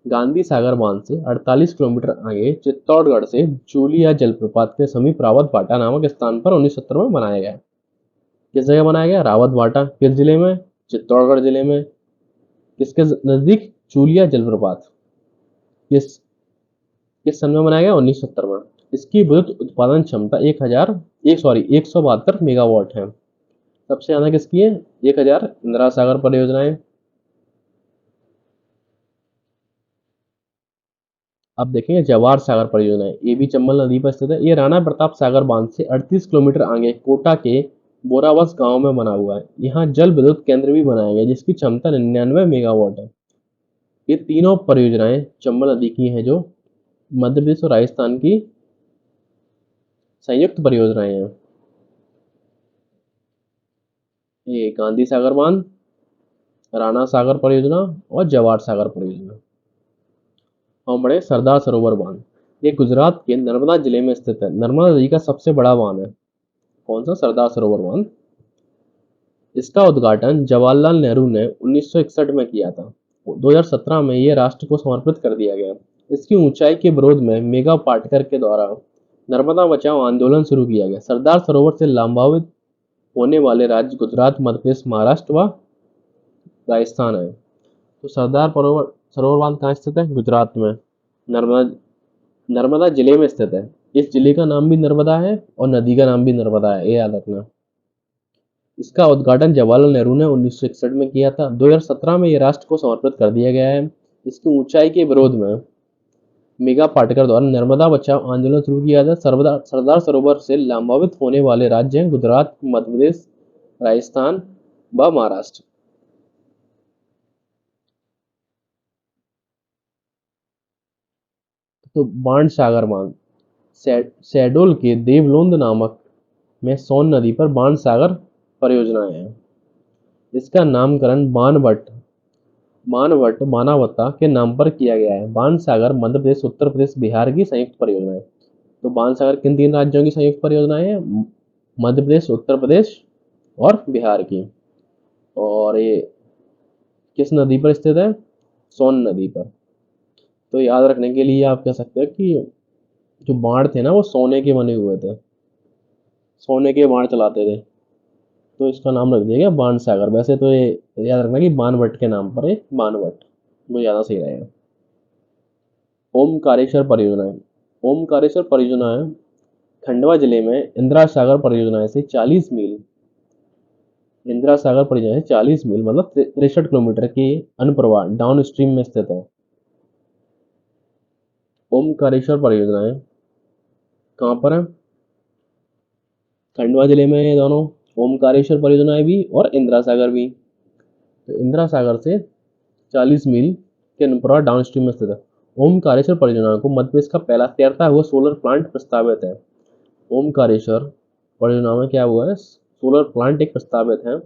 गांधी सागर बांध से 48 किलोमीटर आगे चित्तौड़गढ़ से चूलिया जलप्रपात के समीप रावत भाटा नामक स्थान पर 1970 में बनाया गया। किस जगह बनाया गया, रावत भाटा। किस जिले में, चित्तौड़गढ़ जिले में। किसके नजदीक, चूलिया जलप्रपात। किस किस सन में बनाया गया, 1970 में। इसकी विद्युत उत्पादन क्षमता 172 मेगावाट है। सबसे ज्यादा किसकी है, 1000 इंदिरा सागर परियोजनाएं। अब देखेंगे जवाहर सागर परियोजना है, ये भी चंबल नदी पर स्थित है। ये राणा प्रताप सागर बांध से 38 किलोमीटर आगे कोटा के बोरावस गांव में बना हुआ है। यहाँ जल विद्युत केंद्र भी बनाया गया जिसकी क्षमता 99 मेगावाट है। ये तीनों परियोजनाएं चंबल नदी की हैं, जो मध्य प्रदेश और राजस्थान की संयुक्त परियोजनाएं हैं। ये गांधी सागर बांध, राणा सागर परियोजना और जवाहर सागर परियोजना। और बड़े सरदार सरोवर बांध, ये गुजरात के नर्मदा जिले में स्थित है। नर्मदा नदी का सबसे बड़ा बांध है। कौन सा, सरदार सरोवर बांध। इसका उद्घाटन जवाहरलाल नेहरू ने 1961 में किया था। 2017 में यह राष्ट्र को समर्पित कर दिया गया। इसकी ऊंचाई के विरोध में मेघा पाटकर के द्वारा नर्मदा बचाओ आंदोलन शुरू किया गया। सरदार सरोवर से लाभान्वित होने वाले राज्य गुजरात, मध्य प्रदेश, महाराष्ट्र व राजस्थान है। तो सरदार सरोवर सरोवर बांध कहाँ स्थित है? गुजरात में, नर्मदा नर्मदा जिले में स्थित है। इस जिले का नाम भी नर्मदा है और नदी का नाम भी नर्मदा है, ये याद रखना। इसका उद्घाटन जवाहरलाल नेहरू ने 1961 में किया था। 2017 में ये राष्ट्र को समर्पित कर दिया गया है। इसकी ऊंचाई के विरोध में मेगा पाटेकर द्वारा नर्मदा बचाओ आंदोलन शुरू किया था। सरदार सरोवर से लाभान्वित होने वाले राज्य हैं गुजरात, मध्य प्रदेश, राजस्थान व महाराष्ट्र। तो बाण सागर बांध शहडोल के देवलोंद नामक में सोन नदी पर बाण सागर परियोजनाएं हैं। इसका नामकरण बाणभट्ट मानावता के नाम पर किया गया है। बाण सागर मध्य प्रदेश, उत्तर प्रदेश, बिहार की संयुक्त परियोजना है। तो बाण सागर किन तीन राज्यों की संयुक्त परियोजनाएं हैं? मध्य प्रदेश, उत्तर प्रदेश और बिहार की। और ये किस नदी पर स्थित है? सोन नदी पर। तो याद रखने के लिए आप कह सकते हो कि जो बाण थे ना वो सोने के बने हुए थे, सोने के बाण चलाते थे, तो इसका नाम रख दिया गया बाण सागर। वैसे तो ये याद रखना कि बाणभट्ट के नाम पर है, बाणभट्ट, वो ज़्यादा सही रहेगा। ओमकारेश्वर परियोजना। ओमकारेश्वर परियोजना खंडवा जिले में इंदिरा सागर परियोजना से 40 मील, इंदिरा सागर परियोजना से 40 मील मतलब 63 किलोमीटर के अनुप्रवाह डाउन स्ट्रीम में स्थित है। ओमकारेश्वर परियोजनाएं कहाँ पर है? खंडवा जिले में ये दोनों, ओमकारेश्वर परियोजनाएं भी और इंदिरा सागर भी। तो इंदिरा सागर से 40 मील के अनुप्रवाह डाउन स्ट्रीम में स्थित है। ओमकारेश्वर परियोजना को मध्य प्रदेश का पहला तैरता हुआ सोलर प्लांट प्रस्तावित है। ओमकारेश्वर परियोजना में क्या हुआ है? सोलर प्लांट एक प्रस्तावित है।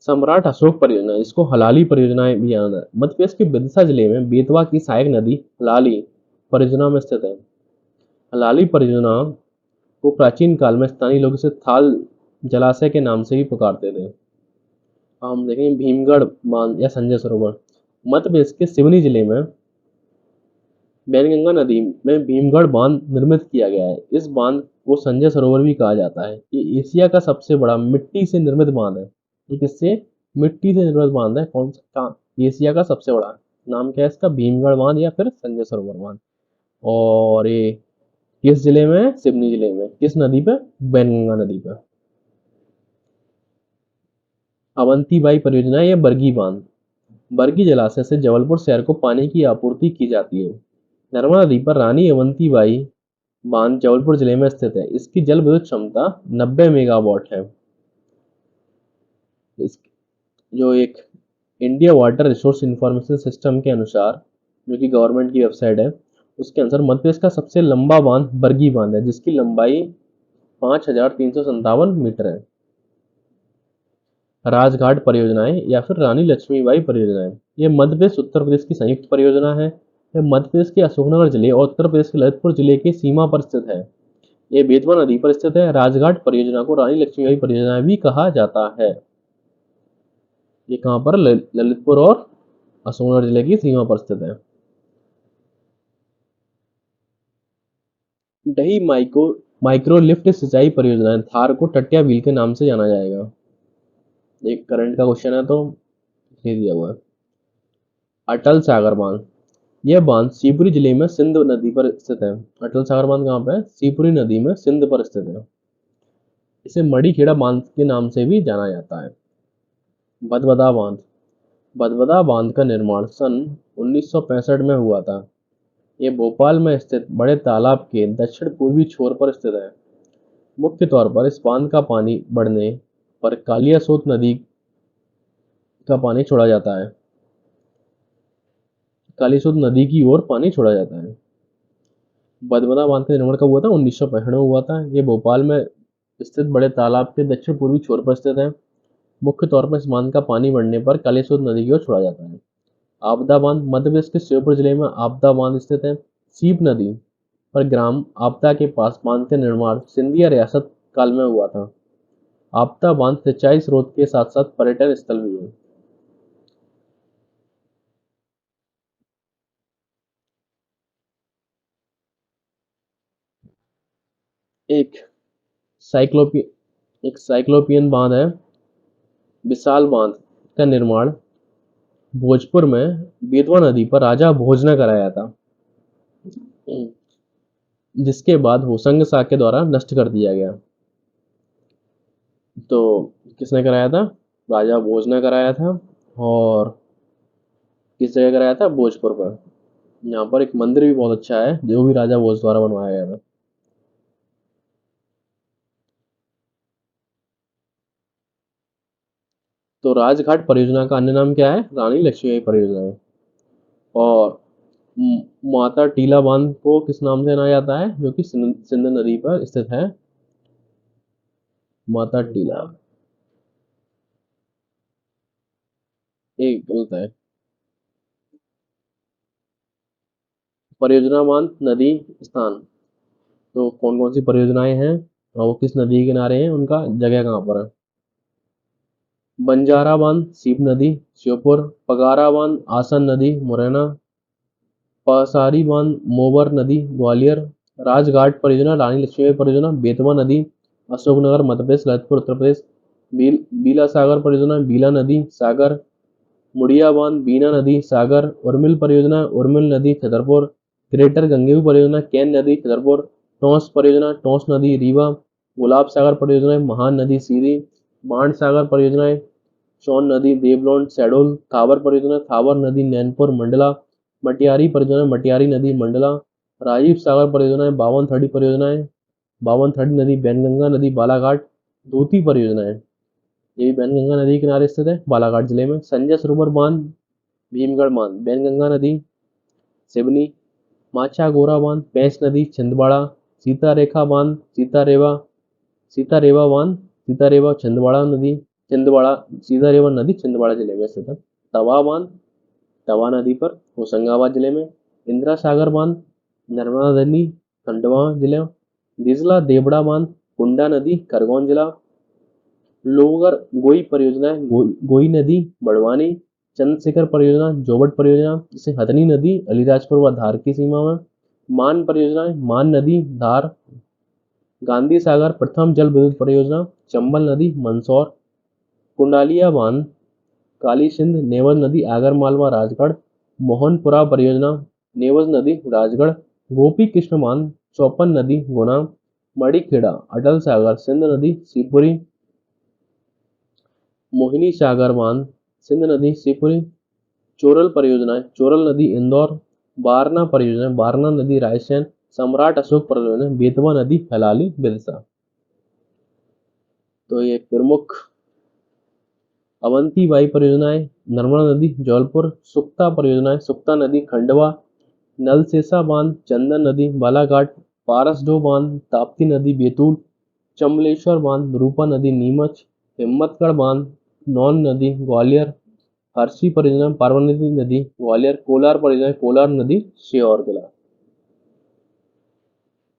सम्राट अशोक परियोजना, इसको हलाली परियोजना भी जाना है। मध्य प्रदेश के विदिशा जिले में बेतवा की सहायक नदी हलाली परियोजना में स्थित है। हलाली परियोजना को प्राचीन काल में स्थानीय लोग इसे थाल जलाशय के नाम से भी पुकारते थे। हम देखेंगे भीमगढ़ बांध या संजय सरोवर। मध्य प्रदेश के सिवनी जिले में बैनगंगा नदी में भीमगढ़ बांध निर्मित किया गया है। इस बांध को संजय सरोवर भी कहा जाता है। ये एशिया का सबसे बड़ा मिट्टी से निर्मित बांध है। ये किससे? मिट्टी से निर्मित बांध है। कौन सा? एशिया का सबसे बड़ा। नाम क्या है इसका? भीमगढ़ बांध या फिर संजय सरोवर बांध। और ये किस जिले में है? सिवनी जिले में। किस नदी पे? बैनगंगा नदी पे। अवंतीबाई परियोजना या बरगी बांध। बरगी जलाशय से जबलपुर शहर को पानी की आपूर्ति की जाती है। नर्मदा नदी पर रानी अवंतीबाई बांध जबलपुर जिले में स्थित है। इसकी जल विद्युत क्षमता 90 मेगावाट है। इस जो एक India water resource information system के अनुसार, जो कि गवर्नमेंट की वेबसाइट है, उसके अनुसार मध्य प्रदेश का सबसे लंबा बांध बरगी बांध है, जिसकी लंबाई 5,357 मीटर है। राजघाट परियोजनाएं या फिर रानी लक्ष्मीबाई परियोजनाएं, ये मध्य प्रदेश उत्तर प्रदेश की संयुक्त परियोजना है। यह मध्य प्रदेश के अशोकनगर जिले और उत्तर प्रदेश के ललितपुर जिले की सीमा पर स्थित है। ये बेतवा नदी पर स्थित है। राजघाट परियोजना को रानी लक्ष्मीबाई परियोजना भी कहा जाता है। ये कहाँ पर? ललितपुर और अशोकनगर जिले की सीमा पर स्थित है। डही माइक्रो लिफ्ट सिंचाई परियोजना धार को टट्टिया व्हील के नाम से जाना जाएगा। एक करंट का क्वेश्चन है तो ये दिया हुआ है। अटल सागर बांध, यह बांध शिवपुरी जिले में सिंध नदी पर स्थित है। अटल सागर बांध कहाँ पे है? शिवपुरी नदी में सिंध पर स्थित है। इसे मड़ीखेड़ा बांध के नाम से भी जाना जाता है। भदभदा बांध, भदभदा बांध का निर्माण सन 1965 में हुआ था। ये भोपाल में स्थित बड़े तालाब के दक्षिण पूर्वी छोर पर स्थित है। मुख्य तौर पर इस बांध का पानी बढ़ने पर कालियासोत नदी का पानी छोड़ा जाता है। कालियासोत नदी की ओर पानी छोड़ा जाता है। भदभदा बांध का निर्माण कब हुआ था? 1965 में हुआ था। ये भोपाल में स्थित बड़े तालाब के दक्षिण पूर्वी छोर पर स्थित है। मुख्य तौर पर इस बांध का पानी बढ़ने पर कालियासोत नदी की ओर छोड़ा जाता है। आपदा बांध, मध्य प्रदेश के श्योपुर जिले में आपदा बांध स्थित है। सीप नदी पर ग्राम आपदा के पास बांध का निर्माण सिंधिया रियासत काल में हुआ था। आपदा बांध सिंचाई स्रोत के साथ साथ पर्यटन स्थल भी है। एक साइक्लोपी एक साइक्लोपियन बांध है, विशाल बांध का निर्माण भोजपुर में बेतवा नदी पर राजा भोज ने कराया था, जिसके बाद होशंग शाह के द्वारा नष्ट कर दिया गया। तो किसने कराया था? राजा भोज ने कराया था। और किस जगह कराया था? भोजपुर पर। यहाँ पर एक मंदिर भी बहुत अच्छा है जो भी राजा भोज द्वारा बनवाया गया था। तो राजघाट परियोजना का अन्य नाम क्या है? रानी लक्ष्मीबाई परियोजना है। और माता टीला बांध को किस नाम से जाना जाता है, जो कि सिंध नदी पर स्थित है? माता टीला। एक गलत है। परियोजना बांध नदी स्थान, तो कौन कौन सी परियोजनाएं हैं और वो किस नदी के किनारे हैं, उनका जगह कहाँ पर है? बंजारा बांध सीप नदी श्योपुर, पगारा बांध आसन नदी मुरैना, पसारी बांध मोबर नदी ग्वालियर, राजघाट परियोजना रानी लक्ष्मीबाई परियोजना बेतवा नदी अशोकनगर मध्य प्रदेश ललितपुर उत्तर प्रदेश, बीला सागर परियोजना बीला नदी सागर, मुड़िया बांध बीना नदी सागर, उर्मिल परियोजना उर्मिल नदी छतरपुर, ग्रेटर गंगेऊ परियोजना कैन नदी छतरपुर, टोंस परियोजना टोंस नदी रीवा, गुलाब सागर परियोजना महान नदी सीरी, बाण सागर परियोजनाएं सोन नदी देवलोन शहडोल, थावर परियोजना थावर नदी नैनपुर मंडला, मटियारी परियोजना मटियारी नदी मंडला, राजीव सागर परियोजनाएं बावन थड़ी परियोजनाएं बावन थड़ी नदी बैनगंगा नदी बालाघाट, धोती परियोजनाएं ये भी बैनगंगा नदी के किनारे स्थित है बालाघाट जिले में, संजय सरोवर बांध भीमगढ़ बांध बैनगंगा नदी सिवनी, माचा गोरा बांध पैंच नदी छिंदवाड़ा, सीता रेखा बांध सीता रेवा बांध सीतारेवा छिंदवाड़ा नदी छिंदवाड़ा सीतारेवा नदी छिंदवाड़ा जिले में स्थित है। तवा बांध तवा नदी पर होशंगाबाद जिले में, इंदिरा सागर बांध नर्मदा नदी खंडवा जिला, दिजला देवड़ा बांध कुंडा नदी खरगोन जिला, लोहगर गोई परियोजना गोई नदी बड़वानी, चंद्रशेखर परियोजना जोबट परियोजना जिसे हथनी नदी अलीराजपुर व धार की सीमा में, मान परियोजना मान नदी धार, गांधी सागर प्रथम जल विद्युत परियोजना चंबल नदी मंदसौर, कुंडालिया बांध काली सिंध नेवज नदी आगर मालवा राजगढ़, मोहनपुरा परियोजना नेवज नदी राजगढ़, गोपी कृष्ण बांध चौपन नदी गुना, मड़ीखेड़ा अटल सागर सिंध नदी शिवपुरी, मोहिनी सागर बांध सिंध नदी शिवपुरी, चोरल परियोजना चोरल नदी इंदौर, बारना परियोजना बारना नदी रायसेन, सम्राट अशोक परियोजना बेतवा नदी हलाली बिरसा। तो ये प्रमुख अवंती बाई परियोजनाएं नर्मदा नदी जौलपुर, सुक्ता परियोजनाएं सुक्ता नदी खंडवा, नलसेसा बांध चंदन नदी बालाघाट, पारसडो बांध ताप्ती नदी बैतूल, चमलेश्वर बांध रूपा नदी नीमच, हिम्मतगढ़ बांध नौन नदी ग्वालियर, हर्षी परियोजना पार्वती नदी ग्वालियर, कोलार परियोजना कोलार नदी सीहोर जिला।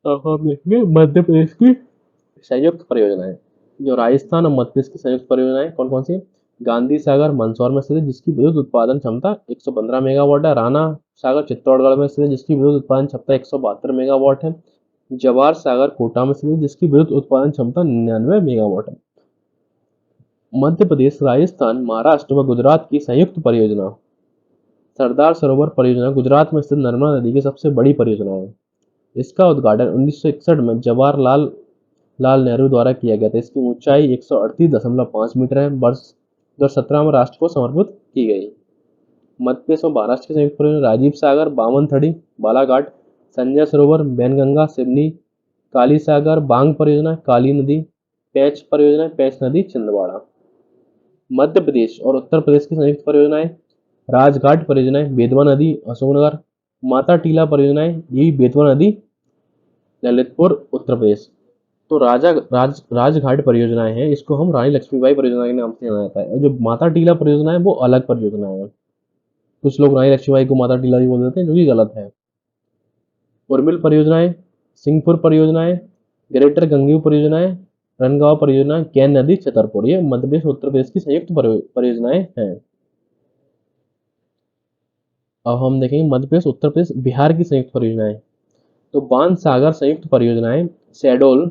अब हम देखेंगे मध्य प्रदेश की संयुक्त परियोजनाएं, जो राजस्थान और मध्य प्रदेश की संयुक्त परियोजनाएं कौन कौन सी? गांधी सागर मंदसौर में स्थित है जिसकी विद्युत उत्पादन क्षमता 115 मेगावाट है, राणा सागर चित्तौड़गढ़ में स्थित है जिसकी विद्युत उत्पादन क्षमता 172 मेगावाट है, जवाहर सागर कोटा में स्थित है जिसकी विद्युत उत्पादन क्षमता 99 मेगावाट है। मध्य प्रदेश राजस्थान महाराष्ट्र व गुजरात की संयुक्त परियोजना सरदार सरोवर परियोजना गुजरात में स्थित नर्मदा नदी की सबसे बड़ी परियोजना है। इसका उद्घाटन 1961 में जवाहरलाल नेहरू द्वारा किया गया था। इसकी ऊंचाई 138.5 मीटर है। वर्ष 2017 में राष्ट्र को समर्पित की गई। मध्य प्रदेश और महाराष्ट्र की संयुक्त परियोजना राजीव सागर बामनथड़ी बालाघाट, संजय सरोवर बैनगंगा सिवनी, काली सागर बांग परियोजना काली नदी, पैंच परियोजना पैंच नदी छिंदवाड़ा। मध्य प्रदेश और उत्तर प्रदेश की संयुक्त परियोजनाएं राजघाट परियोजनाएं बेतवा नदी अशोकनगर, माता टीला परियोजनाएं ये बेतवा नदी ललितपुर उत्तर प्रदेश। तो राजघाट परियोजनाएं हैं, इसको हम रानी लक्ष्मीबाई परियोजना के नाम से जाना जाता है। और जो माता टीला परियोजना है वो अलग परियोजना है। कुछ लोग रानी लक्ष्मीबाई को माता टीला भी बोल देते हैं जो कि गलत है। उर्मिल परियोजनाएं सिंहपुर परियोजनाएं ग्रेटर गंगेऊ परियोजनाएं रनगांव परियोजना कैन नदी छतरपुर, ये मध्य प्रदेश उत्तर प्रदेश की संयुक्त परियोजनाएं हैं। अब हम देखेंगे मध्य प्रदेश उत्तर प्रदेश बिहार की संयुक्त परियोजनाएं। तो बाण सागर संयुक्त परियोजनाएं शहडोल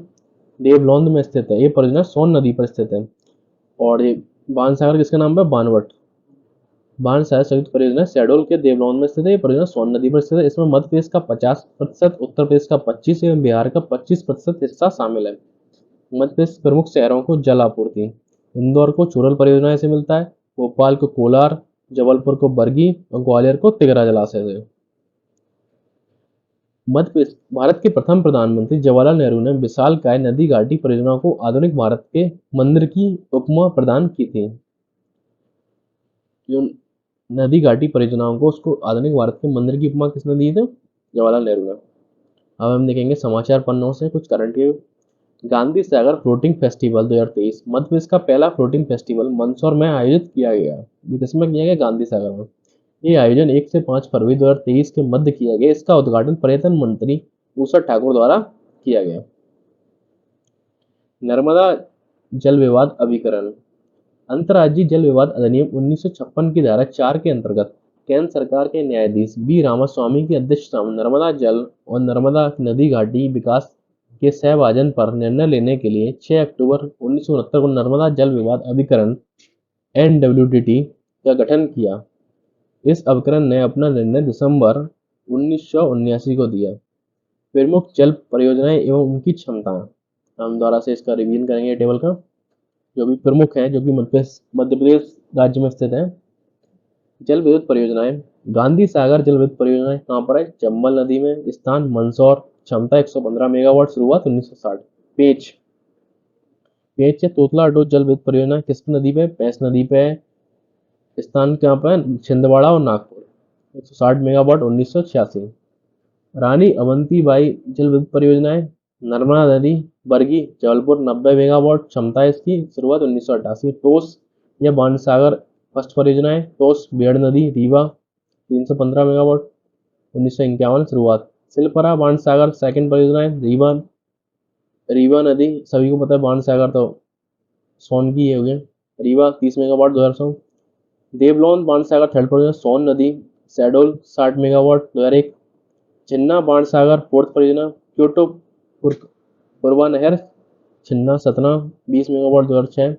देवलोंद में स्थित है। ये परियोजना सोन नदी पर स्थित है। और ये बाणसागर किसके नाम पर? बानवट। बाणसागर संयुक्त परियोजना शहडोल के देवलोंद में स्थित है। ये परियोजना सोन नदी पर स्थित है। इसमें मध्य प्रदेश का 50%, उत्तर प्रदेश का 25% एवं बिहार का 25% हिस्सा शामिल है। मध्य प्रदेश के प्रमुख शहरों को जल आपूर्ति: इंदौर को चूरल परियोजना से मिलता है, भोपाल को कोलार, जबलपुर को बरगी और ग्वालियर को तिगरा जलाशय से। मध्य प्रदेश भारत के प्रथम प्रधानमंत्री जवाहरलाल नेहरू ने विशालकाय नदी घाटी परियोजना को आधुनिक भारत के मंदिर की उपमा प्रदान की थी। जो नदी घाटी परियोजनाओं को उसको आधुनिक भारत के मंदिर की उपमा किसने दी थी? जवाहरलाल नेहरू ने। अब हम देखेंगे समाचार पन्नों से कुछ current affair. Gandhi Sagar floating festival 2023 Madhya Pradesh का पहला फ्लोटिंग फेस्टिवल मंदसौर में आयोजित किया गया। ये किसमें किया गया? गांधी सागर में। ये आयोजन 1 से 5 फरवरी 2023 के मध्य किया गया। इसका उद्घाटन पर्यटन मंत्री ऊषा ठाकुर द्वारा किया गया। नर्मदा जल विवाद अभिकरण: अंतर्राज्यीय जल विवाद अधिनियम 1956 की धारा 4 के अंतर्गत केंद्र सरकार के न्यायाधीश बी रामास्वामी की अध्यक्षता में नर्मदा जल और नर्मदा नदी घाटी विकास के सहभाजन पर निर्णय लेने के लिए 6 अक्टूबर 1969 को नर्मदा जल विवाद अभिकरण NWDT का गठन किया। इस अभिकरण ने अपना निर्णय दिसंबर 1979 को दिया। प्रमुख जल परियोजनाएं एवं उनकी क्षमताएं। हम द्वारा से इसका रिवीजन करेंगे टेबल का। जो भी प्रमुख हैं, जो कि मध्य प्रदेश राज्य में स्थित है। जल विद्युत परियोजनाएं: गांधी सागर जल विद्युत परियोजना कहाँ पर है? चंबल नदी में, स्थान मंदसौर, क्षमता 115 मेगावाट, शुरुआत 1960। पेच पेच से तोतला अडोच जल विद्युत परियोजना किस नदी पे? पैंस नदी पे है। स्थान कहाँ पर है? छिंदवाड़ा और नागपुर, 160 मेगावाट, 1986। रानी अवंतीबाई जल विद्युत परियोजनाएं नर्मदा नदी बरगी जबलपुर, 90 मेगावाट, क्षमता है इसकी, शुरुआत 1988। टोस या बाणसागर फर्स्ट परियोजनाएं टोस बेड़ नदी रीवा, 315 मेगावाट, 1951 शुरुआत। सिलपरा बाणसागर सेकंड परियोजनाएं रीवा नदी, सभी को पता है बाणसागर तो सोन की हो गया। रीवा 30 मेगावाट, 2000। देवलोन बाणसागर थर्ड परियोजना सोन नदी शहडोल 60 मेगावाट, 2001। छिन्ना बाणसागर फोर्थ परियोजना क्योटो पूर्वा नहर छिन्ना सतना 20 मेगावाट, 2006।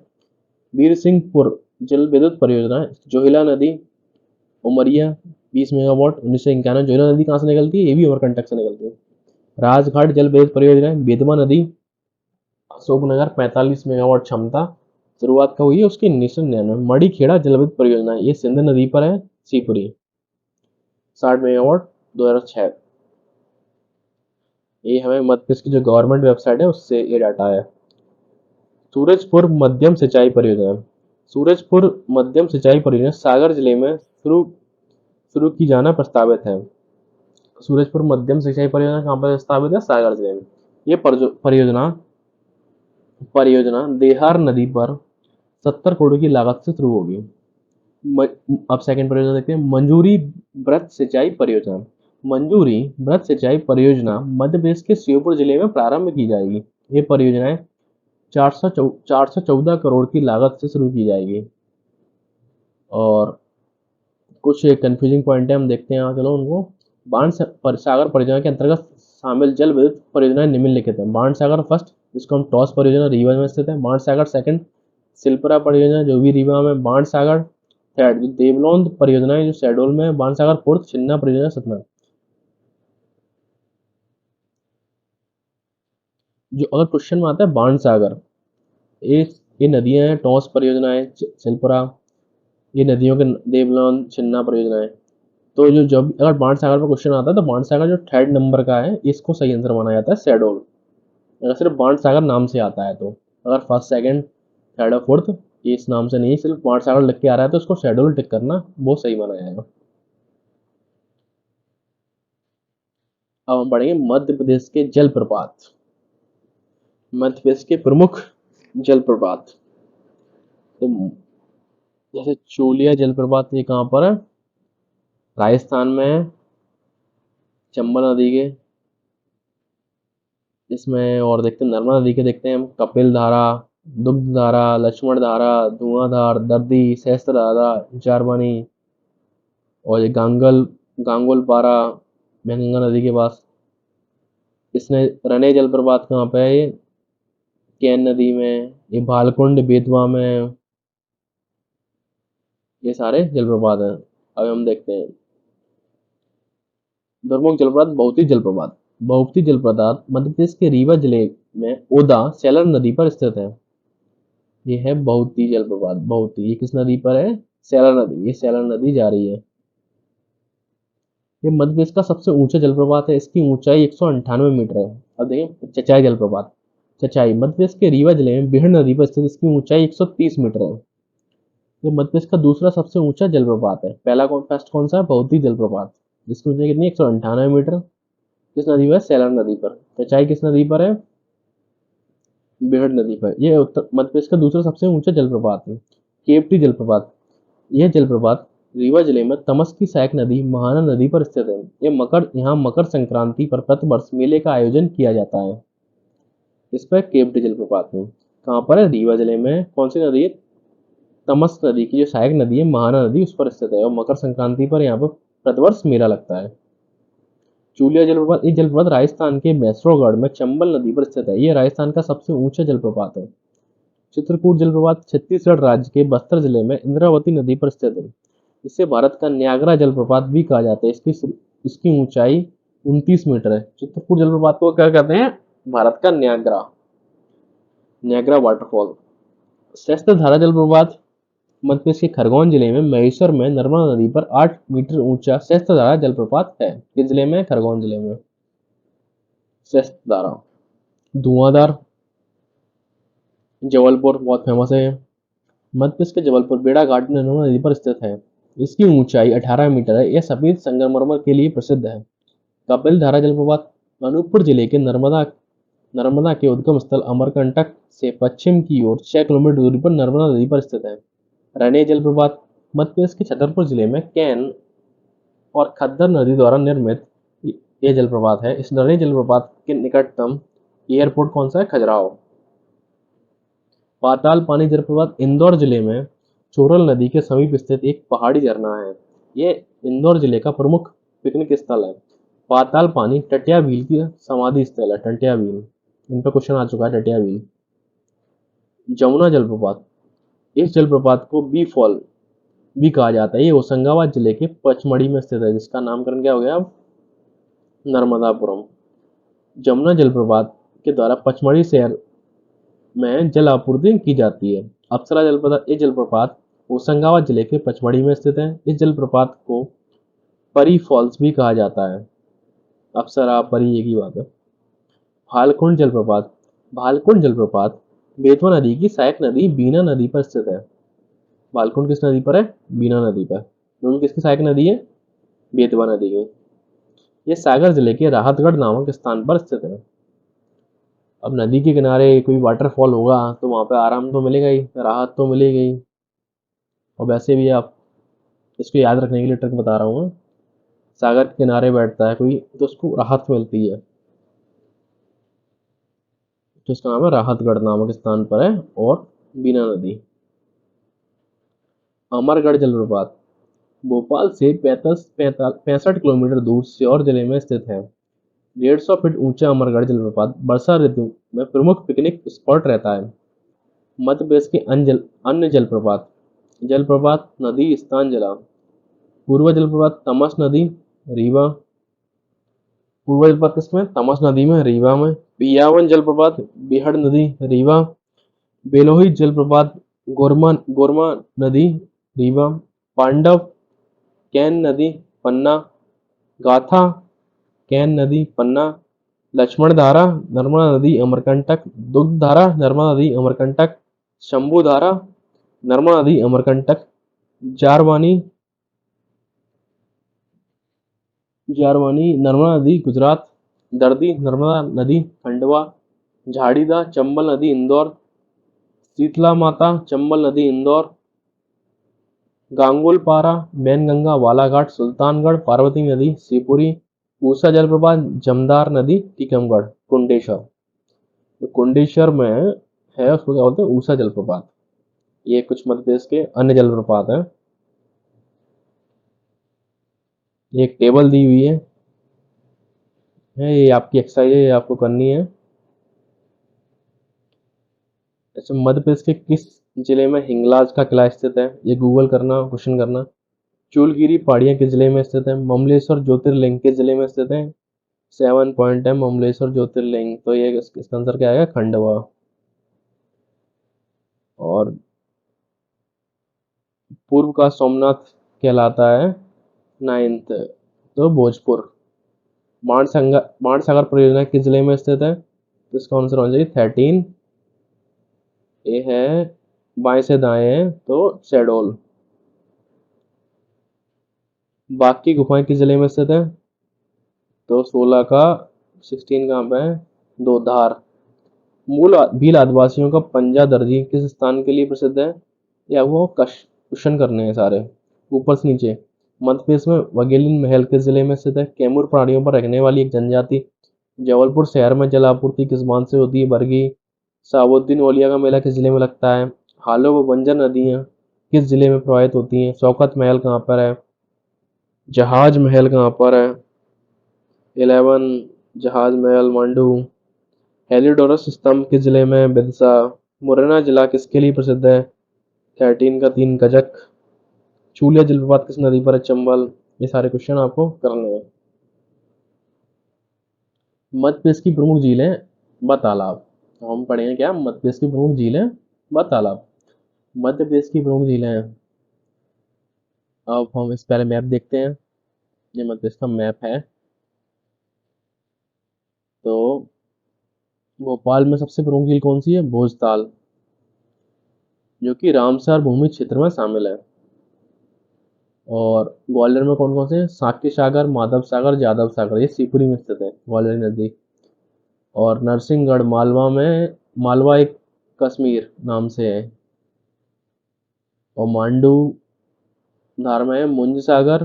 वीर सिंहपुर जल विद्युत परियोजना जोहिला नदी उमरिया 20 मेगावाट, 1991। जोहिला नदी कहाँ से निकलती है? ये भी अमरकंटक से निकलती है। राजघाट जल विद्युत परियोजना बेतवा नदी अशोकनगर 45 मेगावाट, क्षमता, शुरुआत कब हुई है उसकी? 1999। मड़ी खेड़ा जल विद्युत परियोजना ये सिंध नदी पर है, शिवपुरी, 60 मेगावाट, 2006। ये हमें मध्य प्रदेश की जो गवर्नमेंट वेबसाइट है उससे ये डाटा है। सूरजपुर मध्यम सिंचाई परियोजना सूरजपुर मध्यम सिंचाई परियोजना सागर जिले में शुरू की जाना प्रस्तावित है। सूरजपुर मध्यम सिंचाई परियोजना कहाँ पर प्रस्तावित है? सागर जिले में। ये परियोजना देहार नदी पर 70 करोड़ की लागत से शुरू होगी। अब सेकंड परियोजना देखते हैं। मंजूरी वृत्त सिंचाई परियोजना मंजूरी वृत्त सिंचाई परियोजना मध्य प्रदेश के श्योपुर जिले में प्रारंभ की जाएगी। ये परियोजनाएं 414 करोड़ की लागत से शुरू की जाएगी। और कुछ कंफ्यूजिंग पॉइंट है, हम देखते हैं। चलो उनको। बाणसागर परियोजना के अंतर्गत शामिल जल विद्युत परियोजनाएं निम्नलिखित है। बाणसागर फर्स्ट, जिसको हम टॉस परियोजना रीवा में स्थित है। बाणसागर सेकंड, सिलपरा परियोजना जो भी रीवा में। बाणसागर थर्ड, जो देवलोंद परियोजना है जो शहडोल में है। बाणसागर फोर्थ, छिन्ना परियोजना सतना। जो अगर क्वेश्चन में आता है बाणसागर, ये नदियां हैं, टॉस परियोजना है सिलपरा, ये नदियों के देवलोंद छिन्ना परियोजना है। तो जो जब अगर बाणसागर पर क्वेश्चन आता है तो बाणसागर जो थर्ड नंबर का है इसको सही आंसर माना जाता है शहडोल, अगर सिर्फ बाणसागर नाम से आता है तो। अगर फर्स्ट सेकंड थर्ड और फोर्थ ये इस नाम से नहीं, सिर्फ बाणसागर लिख के आ रहा है तो उसको शहडोल टिक करना वो सही माना जाएगा। अब हम पढ़ेंगे मध्य प्रदेश के जलप्रपात। मध्य प्रदेश के प्रमुख जलप्रपात तो जैसे चोलिया जलप्रपात, ये कहाँ पर है? राजस्थान में है, चंबल नदी के। इसमें और देखते हैं नर्मदा नदी के, देखते हैं हम। कपिल धारा, दुग्ध धारा, लक्ष्मण धारा, धुआंधार, दर्दी, सहस्त्र धारा, जारबानी, और ये गांगुल पारा, गंगा नदी के पास। इसने रने जलप्रपात कहाँ पे है? ये केन नदी में, ये भालकुंड बेतवा में, ये सारे जलप्रपात हैं। अब हम देखते हैं प्रमुख जलप्रपात। बहुती जलप्रपात मध्य प्रदेश के रीवा जिले में ओदा सेलर नदी पर स्थित है। ये है बहुती जलप्रपात। बहुती, ये किस नदी पर है? सेलर नदी। ये सेलर नदी जा रही है। ये मध्य प्रदेश का सबसे ऊंचा जलप्रपात है। इसकी ऊंचाई 198 मीटर है। अब देखें चचाई जलप्रपात। चचाई मध्य प्रदेश के रीवा जिले में बिहड़ नदी पर स्थित, इसकी ऊंचाई 130 मीटर है। ये मध्य प्रदेश का दूसरा सबसे ऊंचा जलप्रपात है। फर्स्ट कौन सा है? बहुती जलप्रपात, जिसकी ऊंचाई कितनी? 198 मीटर। किस नदी पर? सेलर नदी पर। चचाई किस नदी पर है? बिहड़ नदी पर। यह उत्तर मध्य प्रदेश का दूसरा सबसे ऊंचा जलप्रपात है। केवटी जलप्रपात। यह जलप्रपात रीवा जिले में तमस की सहायक नदी महाना नदी पर स्थित है। यहाँ मकर संक्रांति पर प्रतिवर्ष मेले का आयोजन किया जाता है। इस पर केवटी जलप्रपात में कहाँ पर है? रीवा जिले में। कौन सी नदी है? तमस नदी की जो सहायक नदी है महाना नदी, उस पर स्थित है। और मकर संक्रांति पर यहाँ पर प्रतिवर्ष मेला लगता है। चूलिया जलप्रपात। ये जलप्रपात राजस्थान के मैसूरगढ़ में चंबल नदी पर स्थित है। यह राजस्थान का सबसे ऊंचा जलप्रपात है। चित्रकूट जलप्रपात छत्तीसगढ़ राज्य के बस्तर जिले में इंद्रावती नदी पर स्थित है। इसे भारत का न्यागरा जलप्रपात भी कहा जाता है। इसकी ऊंचाई 29 मीटर है। चित्रकूट जलप्रपात को क्या कहते हैं? भारत का न्यागरा वाटरफॉल। सहस्त्रधारा जलप्रपात मध्य प्रदेश के खरगोन जिले में महेश्वर में नर्मदा नदी पर 8 मीटर ऊंचा सहस्त्रधारा जलप्रपात है। किस जिले में? खरगोन जिले में। सहस्त्रधारा। धुआंधार जबलपुर बहुत फेमस है। मध्य प्रदेश के जबलपुर बेड़ा घाट में नर्मदा नदी पर स्थित है। इसकी ऊंचाई 18 मीटर है। यह सफेद संगमरमर के लिए प्रसिद्ध है। कपिल धारा जलप्रपात अनूपपुर जिले के नर्मदा के उद्गम स्थल अमरकंटक से पश्चिम की ओर 6 किलोमीटर दूरी पर नर्मदा नदी पर स्थित है। रने जलप्रपात मध्य प्रदेश के छतरपुर जिले में कैन और खद्दर नदी द्वारा निर्मित यह जलप्रपात है। इस रने जलप्रपात के निकटतम एयरपोर्ट कौन सा है? खजुराहो। पाताल पानी जलप्रपात इंदौर जिले में चोरल नदी के समीप स्थित एक पहाड़ी झरना है। यह इंदौर जिले का प्रमुख पिकनिक स्थल है। पाताल पानी टटिया भील की समाधि स्थल है। टटिया भील, इन पर क्वेश्चन आ चुका है। टटिया भील। जमुना जलप्रपात। इस जलप्रपात को बी फॉल भी कहा जाता है। ये होशंगाबाद जिले के पचमढ़ी में स्थित है, जिसका नामकरण क्या हो गया? नर्मदापुरम। जमुना जलप्रपात के द्वारा पचमढ़ी शहर में जल आपूर्ति की जाती है। अप्सरा जलप्रपात। ये जलप्रपात होशंगाबाद जिले के पचमढ़ी में स्थित है। इस जलप्रपात को परी फॉल्स भी कहा जाता है। अप्सरा परी एक ही बात है। भालकुंड जलप्रपात बेतवा नदी की सहायक नदी बीना नदी पर स्थित है। भालकुंड किस नदी पर है? बीना नदी पर। क्योंकि किसकी सहायक नदी है? बेतवा नदी की। यह सागर जिले के राहतगढ़ नामक स्थान पर स्थित है। अब नदी के किनारे कोई वाटरफॉल होगा तो वहां पे आराम तो मिलेगा ही, राहत तो मिलेगी ही। और वैसे भी आप इसको याद रखने के लिए ट्रिक बता रहा हूँ। सागर के किनारे बैठता है कोई तो उसको राहत मिलती है, तो इसका नाम है राहतगढ़ नामक स्थान पर है। और बीना नदी। अमरगढ़ जलप्रपात भोपाल से 65 किलोमीटर दूर सीहोर जिले में स्थित है। 150 फीट ऊंचा अमरगढ़ जलप्रपात वर्षा ऋतु में प्रमुख पिकनिक स्पॉट रहता है। मध्य प्रदेश के अन्य जलप्रपात। नदी स्थान जला। पूर्व जलप्रपात तमस नदी रीवा। पूर्व जलप्रपात किसमें? तमस नदी में, रीवा में। पियावन जलप्रपात बिहड़ नदी रीवा। बेलोही जलप्रपात गोरमा नदी रीवा। पांडव कैन नदी पन्ना। गाथा कैन नदी पन्ना। लक्ष्मण धारा नर्मदा नदी अमरकंटक। दुग्ध धारा नर्मदा नदी अमरकंटक। शंभू धारा नर्मदा नदी अमरकंटक। जारवानी नर्मदा नदी गुजरात। दर्दी नर्मदा नदी खंडवा। झाड़ीदा चंबल नदी इंदौर। शीतला माता चंबल नदी इंदौर। गांगुलपारा बैनगंगा बालाघाट सुल्तानगढ़। पार्वती नदी शिवपुरी। ऊषा जलप्रपात जमदार नदी टीकमगढ़। कुंडेश्वर में है, उसको क्या बोलते हैं? ऊषा जलप्रपात। ये कुछ मध्य प्रदेश के अन्य जलप्रपात हैं। एक टेबल दी हुई है, है, ये आपकी एक्सरसाइज है, ये आपको करनी है। अच्छा, मध्य प्रदेश के किस जिले में हिंगलाज का किला स्थित है? ये गूगल करना, क्वेश्चन करना। चूलगिरी पहाड़ियाँ किस जिले में स्थित है? ममलेश्वर ज्योतिर्लिंग किस जिले में स्थित है? 7 पॉइंट है ममलेश्वर ज्योतिर्लिंग, तो ये इसका आंसर क्या आएगा? खंडवा। और पूर्व का सोमनाथ कहलाता है 9th, तो भोजपुर। बाणसागर परियोजना किस जिले में स्थित है? तो इसका आंसर होना चाहिए 13। ये है बाएं से दाएं है, तो शहडोल। बाघ की गुफाएं किस जिले में स्थित है? तो 16 का 16 कहाँ पे है? दो धार। भील आदिवासियों का पंजा दर्जी किस स्थान के लिए प्रसिद्ध है? या वो क्वेश्चन करने हैं सारे ऊपर से नीचे। मध्य प्रदेश में वगेलिन महल किस जिले में स्थित है? कैमूर पहाड़ियों पर रहने वाली एक जनजाति। जबलपुर शहर में जल आपूर्ति किस बांध से होती है? बरगी। साबुद्दीन औलिया का मेला किस जिले में लगता है? हालो व बंजर नदियां किस जिले में प्रवाहित होती हैं? शौकत महल कहाँ पर है? जहाज महल कहाँ पर है? 11 जहाज महल मांडू। हेलिडोरस स्तंभ किस जिले में? बिदसा। मुरैना जिला किसके लिए प्रसिद्ध है? 13 का 3 गजक। चूलिया जलप्रपात किस नदी पर है? चंबल। ये सारे क्वेश्चन आपको करने हैं। मध्य प्रदेश की प्रमुख झीलें व तालाब। तो हम पढ़े हैं क्या? मध्य प्रदेश की प्रमुख झीलें व तालाब। मध्य प्रदेश की प्रमुख झीलें हैं। अब हम इस पहले मैप देखते हैं। ये मध्य प्रदेश का मैप है। तो भोपाल में सबसे प्रमुख झील कौन सी है? भोजताल, जो कि रामसर भूमि क्षेत्र में शामिल है। और ग्वालियर में कौन कौन से हैं? साक्य सागर, माधव सागर, जादव सागर, ये शिवपुरी में स्थित है, ग्वालियर नदी। और नरसिंहगढ़ मालवा में, मालवा एक कश्मीर नाम से है। और मांडू धार में है मुंज सागर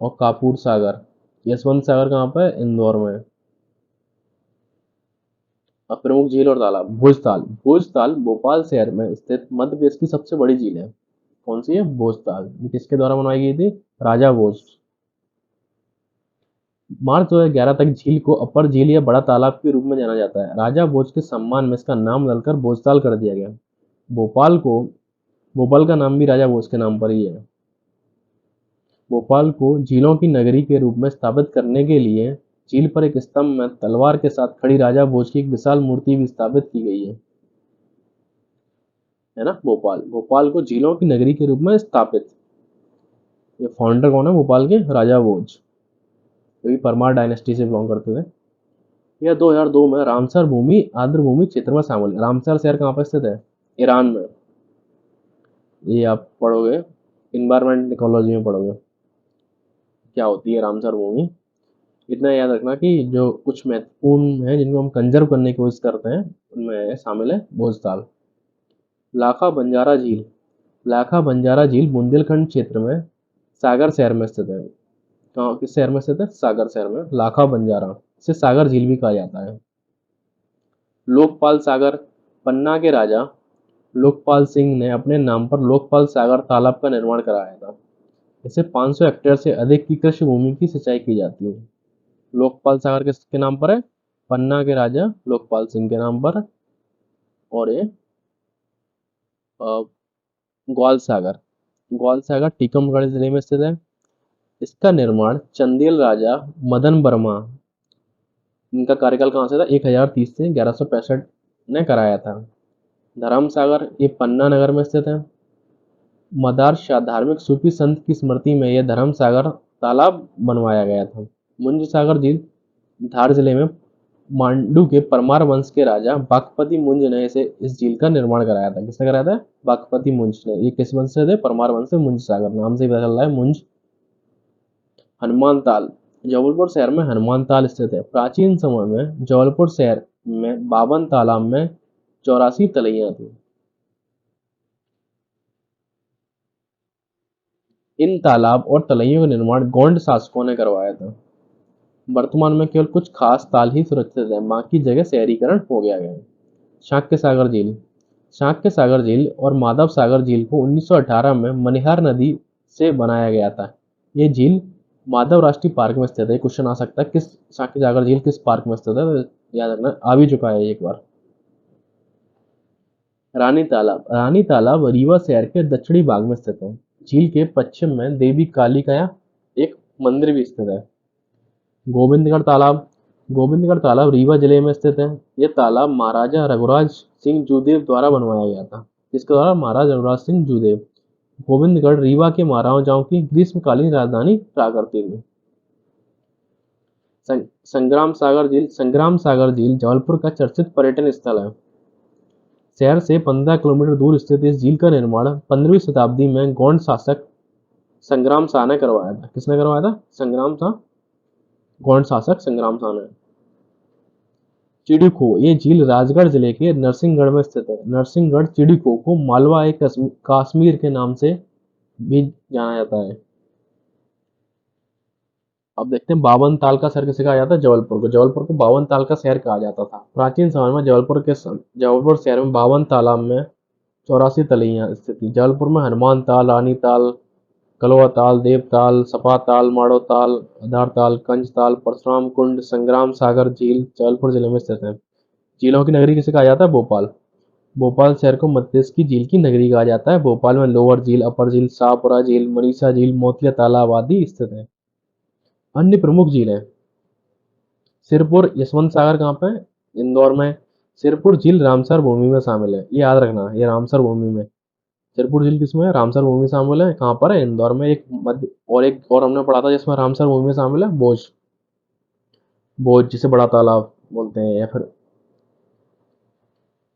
और कापूर सागर। यशवंत सागर कहाँ पर है? इंदौर में। अब प्रमुख झील और तालाब। भोजताल। भोजताल भोपाल शहर में स्थित मध्य प्रदेश की सबसे बड़ी झील है। कौन सी है? भोजताल। ये किसके द्वारा बनवाई गई थी? राजा भोज। मार्च 2011 तक झील को अपर झील या बड़ा तालाब के रूप में जाना जाता है। राजा भोज के सम्मान में इसका नाम बदलकर भोजताल कर दिया गया। भोपाल को भोपाल का नाम भी राजा भोज के नाम पर ही है। भोपाल को झीलों की नगरी के रूप में स्थापित करने के लिए झील पर एक स्तंभ में तलवार के साथ खड़ी राजा भोज की एक विशाल मूर्ति भी स्थापित की गई है ना। भोपाल भोपाल को झीलों की नगरी के रूप में स्थापित। ये फाउंडर कौन है भोपाल के? राजा भोज, जो कि परमार डायनेस्टी से बिलोंग करते थे। यह 2002 में रामसर भूमि आर्द्र भूमि क्षेत्र में शामिल है। रामसर शहर कहाँ पर स्थित है? ईरान में। ये आप पढ़ोगे, इन्वायरमेंट इकोलॉजी में पढ़ोगे क्या होती है रामसर भूमि। इतना याद रखना कि जो कुछ महत्वपूर्ण है जिनको हम कंजर्व करने की कोशिश करते हैं, उनमें शामिल है भोजताल। लाखा बंजारा झील। लाखा बंजारा झील बुंदेलखंड क्षेत्र में सागर शहर में स्थित है। कहाँ, किस शहर में स्थित है? सागर शहर में। लाखा बंजारा, इसे सागर झील भी कहा जाता है। लोकपाल सागर। पन्ना के राजा लोकपाल सिंह ने अपने नाम पर लोकपाल सागर तालाब का निर्माण कराया था। इसे 500 हेक्टेयर से अधिक की कृषि भूमि की सिंचाई की जाती है। लोकपाल सागर किसके नाम पर है? पन्ना के राजा लोकपाल सिंह के नाम पर। और ये ग्वाल सागर। ग्वाल सागर टीकमगढ़ जिले में स्थित है। इसका निर्माण चंदेल राजा मदन वर्मा, इनका कार्यकाल कहाँ से था? 1030 से 1165 ने कराया था। धर्म सागर ये पन्ना नगर में स्थित है। मदार शाह धार्मिक सूफी संत की स्मृति में यह धर्म सागर तालाब बनवाया गया था। मुंज सागर झील धार जिले में मांडू के परमार वंश के राजा बागपति मुंज ने इसे इस झील का निर्माण कराया था। किसने कराया था? बागपति मुंज ने। ये किस वंश से थे? परमार वंश से। मुंज सागर नाम से ही पता चल रहा है मुंज। हनुमान ताल। जबलपुर शहर में हनुमान ताल स्थित है। प्राचीन समय में जबलपुर शहर में 52 तालाब में 84 तलैया थी। इन तालाब और तलैयों का निर्माण गोंड शासकों ने करवाया था। वर्तमान में केवल कुछ खास ताल ही सुरक्षित है, बाकी जगह शहरीकरण हो गया है। शाक्य सागर झील। शाक्य सागर झील और माधव सागर झील को 1918 में मनिहार नदी से बनाया गया था। ये झील माधव राष्ट्रीय पार्क में स्थित है। क्वेश्चन आ सकता है, किस साकी सागर झील किस पार्क में स्थित है, तो याद रखना, आ भी चुका है एक बार। रानी तालाब रीवा शहर के दक्षिणी भाग में स्थित है। झील के पश्चिम में देवी काली का एक मंदिर भी स्थित है। गोविंदगढ़ तालाब, गोविंदगढ़ तालाब रीवा जिले में स्थित है। यह तालाब महाराजा रघुराज सिंह जूदेव द्वारा बनवाया गया था। इसके द्वारा महाराजा रघुराज सिंह जूदेव। गोविंदगढ़ रीवा के महाराजाओं की ग्रीष्मकालीन राजधानी रहा करती थी। संग्राम सागर झील जबलपुर का चर्चित पर्यटन स्थल है। शहर से 15 किलोमीटर दूर स्थित इस झील का निर्माण 15वीं शताब्दी में गोंड शासक संग्राम शाह ने करवाया था। किसने करवाया था? संग्राम शाह, गोंड शासक संग्राम शाह ने। चिड़ीखो, ये झील राजगढ़ जिले के नरसिंहगढ़ में स्थित है। नरसिंहगढ़ चिड़ीखो को मालवा एक कश्मीर के नाम से भी जाना जाता है। अब देखते हैं बावन ताल का शहर किसे कहा जाता है? जबलपुर को। जबलपुर को बावन ताल का शहर कहा जाता था। प्राचीन समय में जबलपुर शहर में 52 तालाब में 84 तलैया स्थित थी। जबलपुर में हनुमान ताल, रानी ताल, कलवा ताल, देव ताल, सपा ताल, माड़ो ताल, आधार ताल, कंच ताल, परशुराम कुंड, संग्राम सागर झील जबलपुर जिले में स्थित है। झीलों की नगरी किसे कहा जाता है? भोपाल। भोपाल शहर को मध्य प्रदेश की झील की नगरी कहा जाता है। भोपाल में लोअर झील, अपर झील, शाहपुरा झील, मनीषा झील, मोतिया तालाब आदि स्थित है। अन्य प्रमुख झीलें, सिरपुर, यशवंत सागर कहाँ पे है? इंदौर में। सिरपुर झील रामसर भूमि में शामिल है, ये याद रखना, ये रामसर भूमि में। सिरपुर झील किसमें है? रामसर भूमि में शामिल है। कहाँ पर है? इंदौर में। एक और हमने पढ़ा था जिसमें रामसर भूमि में शामिल है, बोझ। बोझ जिसे बड़ा तालाब बोलते हैं, या फिर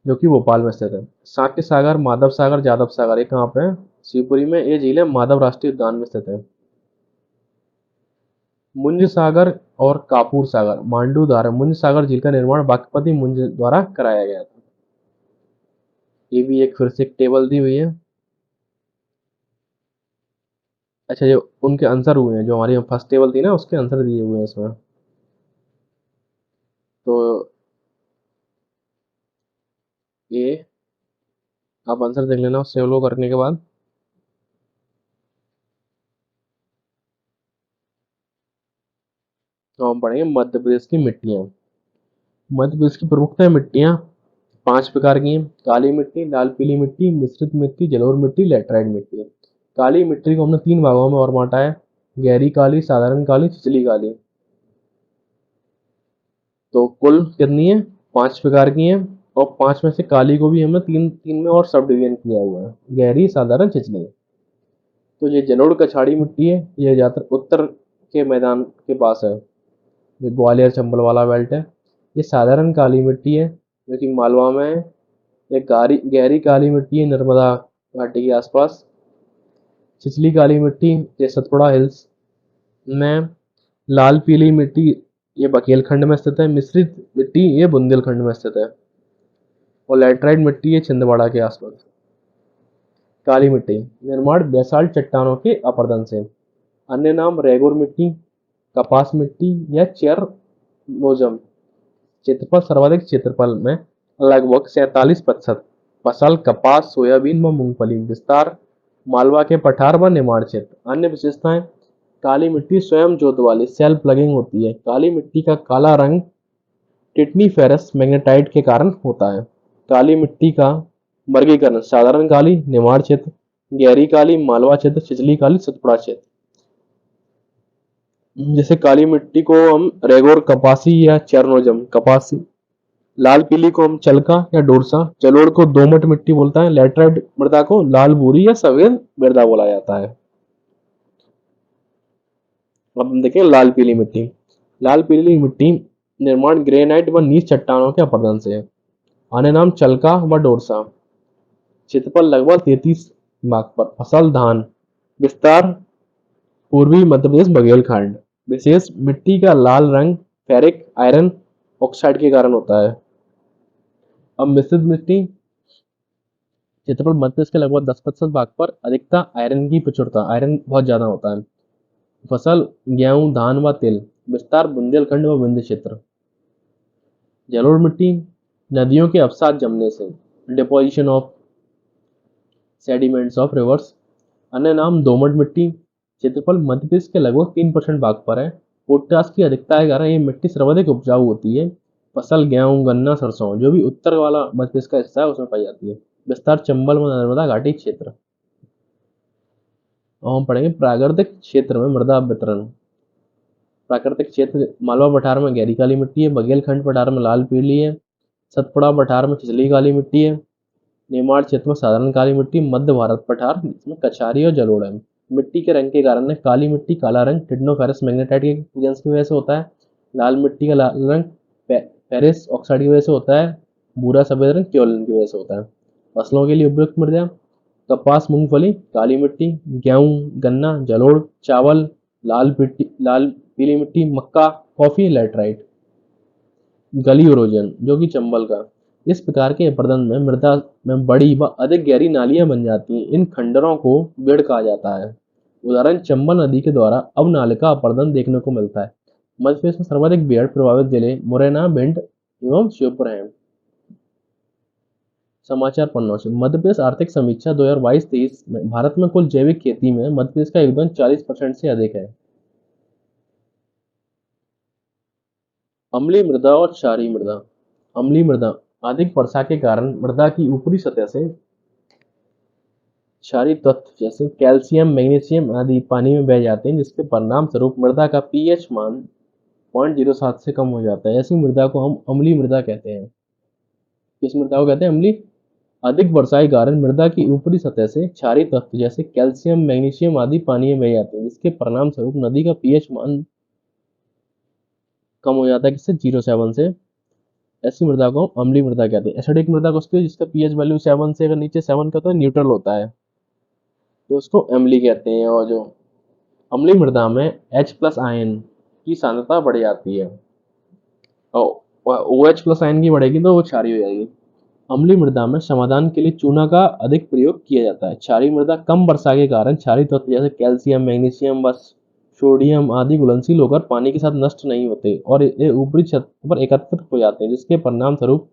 जो कि भोपाल में स्थित है। साक्य सागर, माधव सागर, जादव सागर, ये कहाँ पे है? शिवपुरी में। ये झीलें माधव राष्ट्रीय उद्यान में स्थित है। मुंज सागर और कापूर सागर, मांडू द्वारा मुंज सागर झील का निर्माण बागपति मुंज द्वारा कराया गया था। ये भी एक फिर से एक टेबल दी हुई है। अच्छा, ये उनके आंसर हुए हैं, जो हमारी फर्स्ट टेबल थी ना, उसके आंसर दिए हुए हैं इसमें। तो ये आप आंसर देख लेना उस टेबल को करने के बाद। तो हम पढ़ेंगे मध्य प्रदेश की मिट्टियाँ। मध्य प्रदेश की प्रमुखतः मिट्टियाँ 5 प्रकार की हैं। काली मिट्टी, लाल पीली मिट्टी, मिश्रित मिट्टी, जलोढ़ मिट्टी, लैटराइट मिट्टी। काली मिट्टी को हमने 3 भागों में और बांटा है, गहरी काली, साधारण काली, छिछली काली। तो कुल कितनी है? 5 प्रकार की है, और 5 में से काली को भी हमने तीन तीन में और सब डिवीजन किया हुआ है, गहरी, साधारण, छिछली। तो ये जलोढ़ कछाड़ी मिट्टी है, ये ज्यादातर उत्तर के मैदान के पास है, ये ग्वालियर चंबल वाला बेल्ट है। ये साधारण काली मिट्टी है जो कि मालवा में है। ये गहरी काली मिट्टी है नर्मदा घाटी के आसपास। छिछली काली मिट्टी ये सतपुड़ा हिल्स में। लाल पीली मिट्टी ये बघेलखंड में स्थित है। मिश्रित मिट्टी ये बुंदेलखंड में स्थित है। और लैटराइट मिट्टी ये छिंदवाड़ा के आसपास। काली मिट्टी निर्माण बेसाल्ट चट्टानों के अपरदन से। अन्य नाम रेगुर मिट्टी, कपास मिट्टी या चेरनोजम। क्षेत्रफल, सर्वाधिक क्षेत्रफल में लगभग 47% फसल कपास, सोयाबीन व मूंगफली। विस्तार मालवा के पठार व निमाड़ क्षेत्र। अन्य विशेषताएं, काली मिट्टी स्वयं जोत वाली, सेल्फ प्लगिंग होती है। काली मिट्टी का काला रंग टिटनी फेरस मैग्नेटाइट के कारण होता है। काली मिट्टी का वर्गीकरण, साधारण काली निमाड़ क्षेत्र, गहरी काली मालवा क्षेत्र, छिछली काली सतपुड़ा क्षेत्र। जैसे काली मिट्टी को हम रेगोर कपासी या चेरनोजम कपासी, लाल पीली को हम चलका या डोरसा, जलोढ़ को दोमट मिट्टी बोलता है, लैटराइट मृदा को लाल भूरी या सफेद मृदा बोला जाता है। अब हम देखें लाल पीली मिट्टी। लाल पीली मिट्टी निर्माण ग्रेनाइट व नीच चट्टानों के अपरदन से है। अन्य नाम चलका व डोरसा। क्षेत्रफल लगभग 33 भाग पर। फसल धान। विस्तार पूर्वी मध्य प्रदेश बघेलखंड। विशेष मिट्टी का लाल रंग फेरिक आयरन ऑक्साइड के कारण होता है। अब मिश्रित मिट्टी, क्षेत्रफल मध्य प्रदेश के लगभग 10% भाग पर। अधिकता आयरन की प्रचुरता, आयरन बहुत ज्यादा होता है। फसल गेहूं, धान व तिल। विस्तार बुंदेलखंड व विंध्य क्षेत्र। जलोढ़ मिट्टी, नदियों के अवसाद जमने से, deposition of sediments of reverse. अन्य नाम दोमट मिट्टी, क्षेत्रफल मध्य प्रदेश के लगभग 3% भाग पर है। पोटास की अधिकता के कारण ये मिट्टी सर्वाधिक उपजाऊ होती है। फसल गेहूं गन्ना सरसों जो भी उत्तर वाला मध्य प्रदेश का हिस्सा है उसमें पाई जाती है। विस्तार चंबल व नर्मदा घाटी क्षेत्र। और हम पढ़ेंगे प्राकृतिक क्षेत्र में मृदा वितरण। प्राकृतिक क्षेत्र मालवा पठार में गहरी काली मिट्टी है, बघेलखंड पठार में लाल पीली है, सतपुड़ा पठार में छिछली काली मिट्टी है, नेमाड़ क्षेत्र में साधारण काली मिट्टी, मध्य भारत पठार जिसमें कछारी और जलोढ़ है। मिट्टी के रंग के कारण है काली मिट्टी काला रंग टिड्नोफेरस मैग्नेटाइट के प्रेजेंस की वजह से होता है, लाल मिट्टी का लाल रंग फेरिस ऑक्साइड की वजह से होता है, भूरा सफेद रंग क्योलिन की वजह से होता है। फसलों के लिए उपयुक्त मृदा कपास मूंगफली काली मिट्टी, गेहूं गन्ना जलोढ़, चावल लाल पीली मिट्टी, मक्का कॉफी लैटराइट। गली इरोजन जो कि चंबल का। इस प्रकार के अपरदन में मृदा में बड़ी व अधिक गहरी नालियां बन जाती हैं। इन खंडरों को बेड़ कहा जाता है। उदाहरण चंबल नदी के द्वारा अवनालिका अपरदन देखने को मिलता है। मध्य प्रदेश में सर्वाधिक बेड़ प्रभावित जिले मुरैना भिंड एवं श्योपुर हैं। समाचार पन्नों से मध्य प्रदेश आर्थिक समीक्षा 2022-23 में भारत में कुल जैविक खेती में मध्य प्रदेश का योगदान 40% से अधिक है। अम्लीय मृदा और क्षारीय मृदा। अम्लीय मृदा अधिक वर्षा के कारण मृदा की ऊपरी सतह से क्षारीय तत्व जैसे कैल्शियम मैग्नीशियम आदि पानी में बह जाते हैं, जिसके परिणाम स्वरूप मृदा का पीएच मान 0.07 से कम हो जाता है। ऐसी मृदा को हम अम्लीय मृदा कहते हैं। किस मृदा को कहते हैं? अम्लीय। अधिक वर्षा के कारण मृदा की ऊपरी सतह से क्षारीय तत्व जैसे कैल्शियम मैग्नीशियम आदि पानी में बह जाते हैं, जिसके परिणाम स्वरूप नदी का पीएच मान कम हो जाता है। किससे? 0.7 से। ऐसी मृदा को अम्लीय मृदा कहते हैं। एसिडिक मृदा को उसकी जिसका पीएच वैल्यू 7 से अगर नीचे 7 का तो न्यूट्रल होता है, तो उसको अम्लीय कहते हैं। और जो अम्लीय मृदा में H+ आयन की सांद्रता बढ़ जाती है और OH+ आयन की बढ़ेगी तो वो क्षारीय हो जाएगी। अम्लीय मृदा में समाधान के लिए चूना का अधिक प्रयोग किया जाता है। क्षारीय मृदा कम वर्षा के कारण क्षारीय तत्व जैसे कैल्शियम मैग्नीशियम व सोडियम आदि घुलनशील होकर पानी के साथ नष्ट नहीं होते और ये ऊपरी छत पर एकत्रित हो जाते हैं, जिसके परिणाम स्वरूप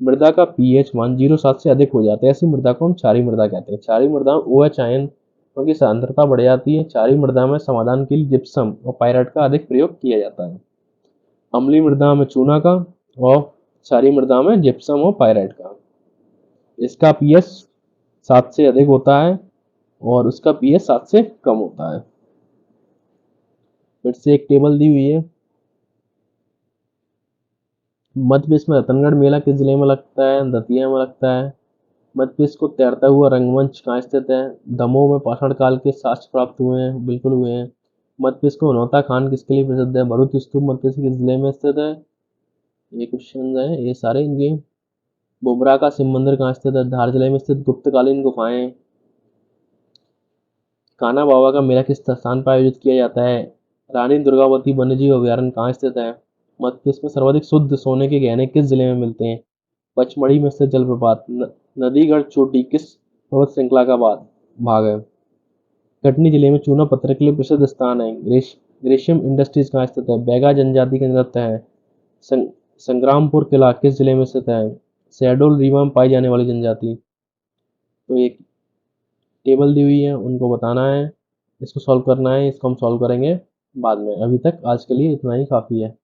मृदा का पीएच मान 0.7 से अधिक हो जाता है। ऐसी मृदा को हम क्षारीय मृदा कहते हैं। क्षारीय मृदा में OH आयन की सांद्रता बढ़ जाती है। क्षारीय मृदा में समाधान के लिए जिप्सम और पायरेट का अधिक प्रयोग किया जाता है। अम्लीय मृदा में चूना का और क्षारीय मृदा में जिप्सम और पायरेट का। इसका पीएच 7 से अधिक होता है और उसका पीएच 7 से कम होता है। फिर से एक टेबल दी हुई है। मध्य प्रदेश में रतनगढ़ मेला किस जिले में लगता है? दतिया में लगता है। मध्य प्रदेश को तैरता हुआ रंगमंच कहाँ स्थित है? दमोह में पाषाण काल के साक्ष्य प्राप्त हुए हैं, बिल्कुल हुए हैं। मध्य प्रदेश को नौता खान किसके लिए प्रसिद्ध है? भरूच स्तूप मध्य प्रदेश किस जिले में स्थित है? ये क्वेश्चन है ये सारे इनके। बुबरा का शिव मंदिर कहाँ स्थित है? धार जिले में स्थित गुप्तकालीन गुफाएं। कान्हा बाबा का मेला किस स्थान पर आयोजित किया जाता है? रानी दुर्गावती वन्यजीव अभयारण्य कहाँ स्थित है? मध्य प्रदेश में सर्वाधिक शुद्ध सोने के गहने किस जिले में मिलते हैं? पचमढ़ी में स्थित जलप्रपात। नदीगढ़ चोटी किस पर्वत श्रृंखला का भाग है? कटनी जिले में चूना पत्थर के लिए प्रसिद्ध स्थान है। ग्रेशियम इंडस्ट्रीज कहाँ स्थित है? बैगा जनजाति का नृत्य है। संग्रामपुर किला किस जिले में स्थित है? शहडोल रीवा में पाई जाने वाली जनजाति। तो एक टेबल दी हुई है, उनको बताना है, इसको सॉल्व करना है। इसको हम सॉल्व करेंगे बाद में। अभी तक आज के लिए इतना ही काफ़ी है।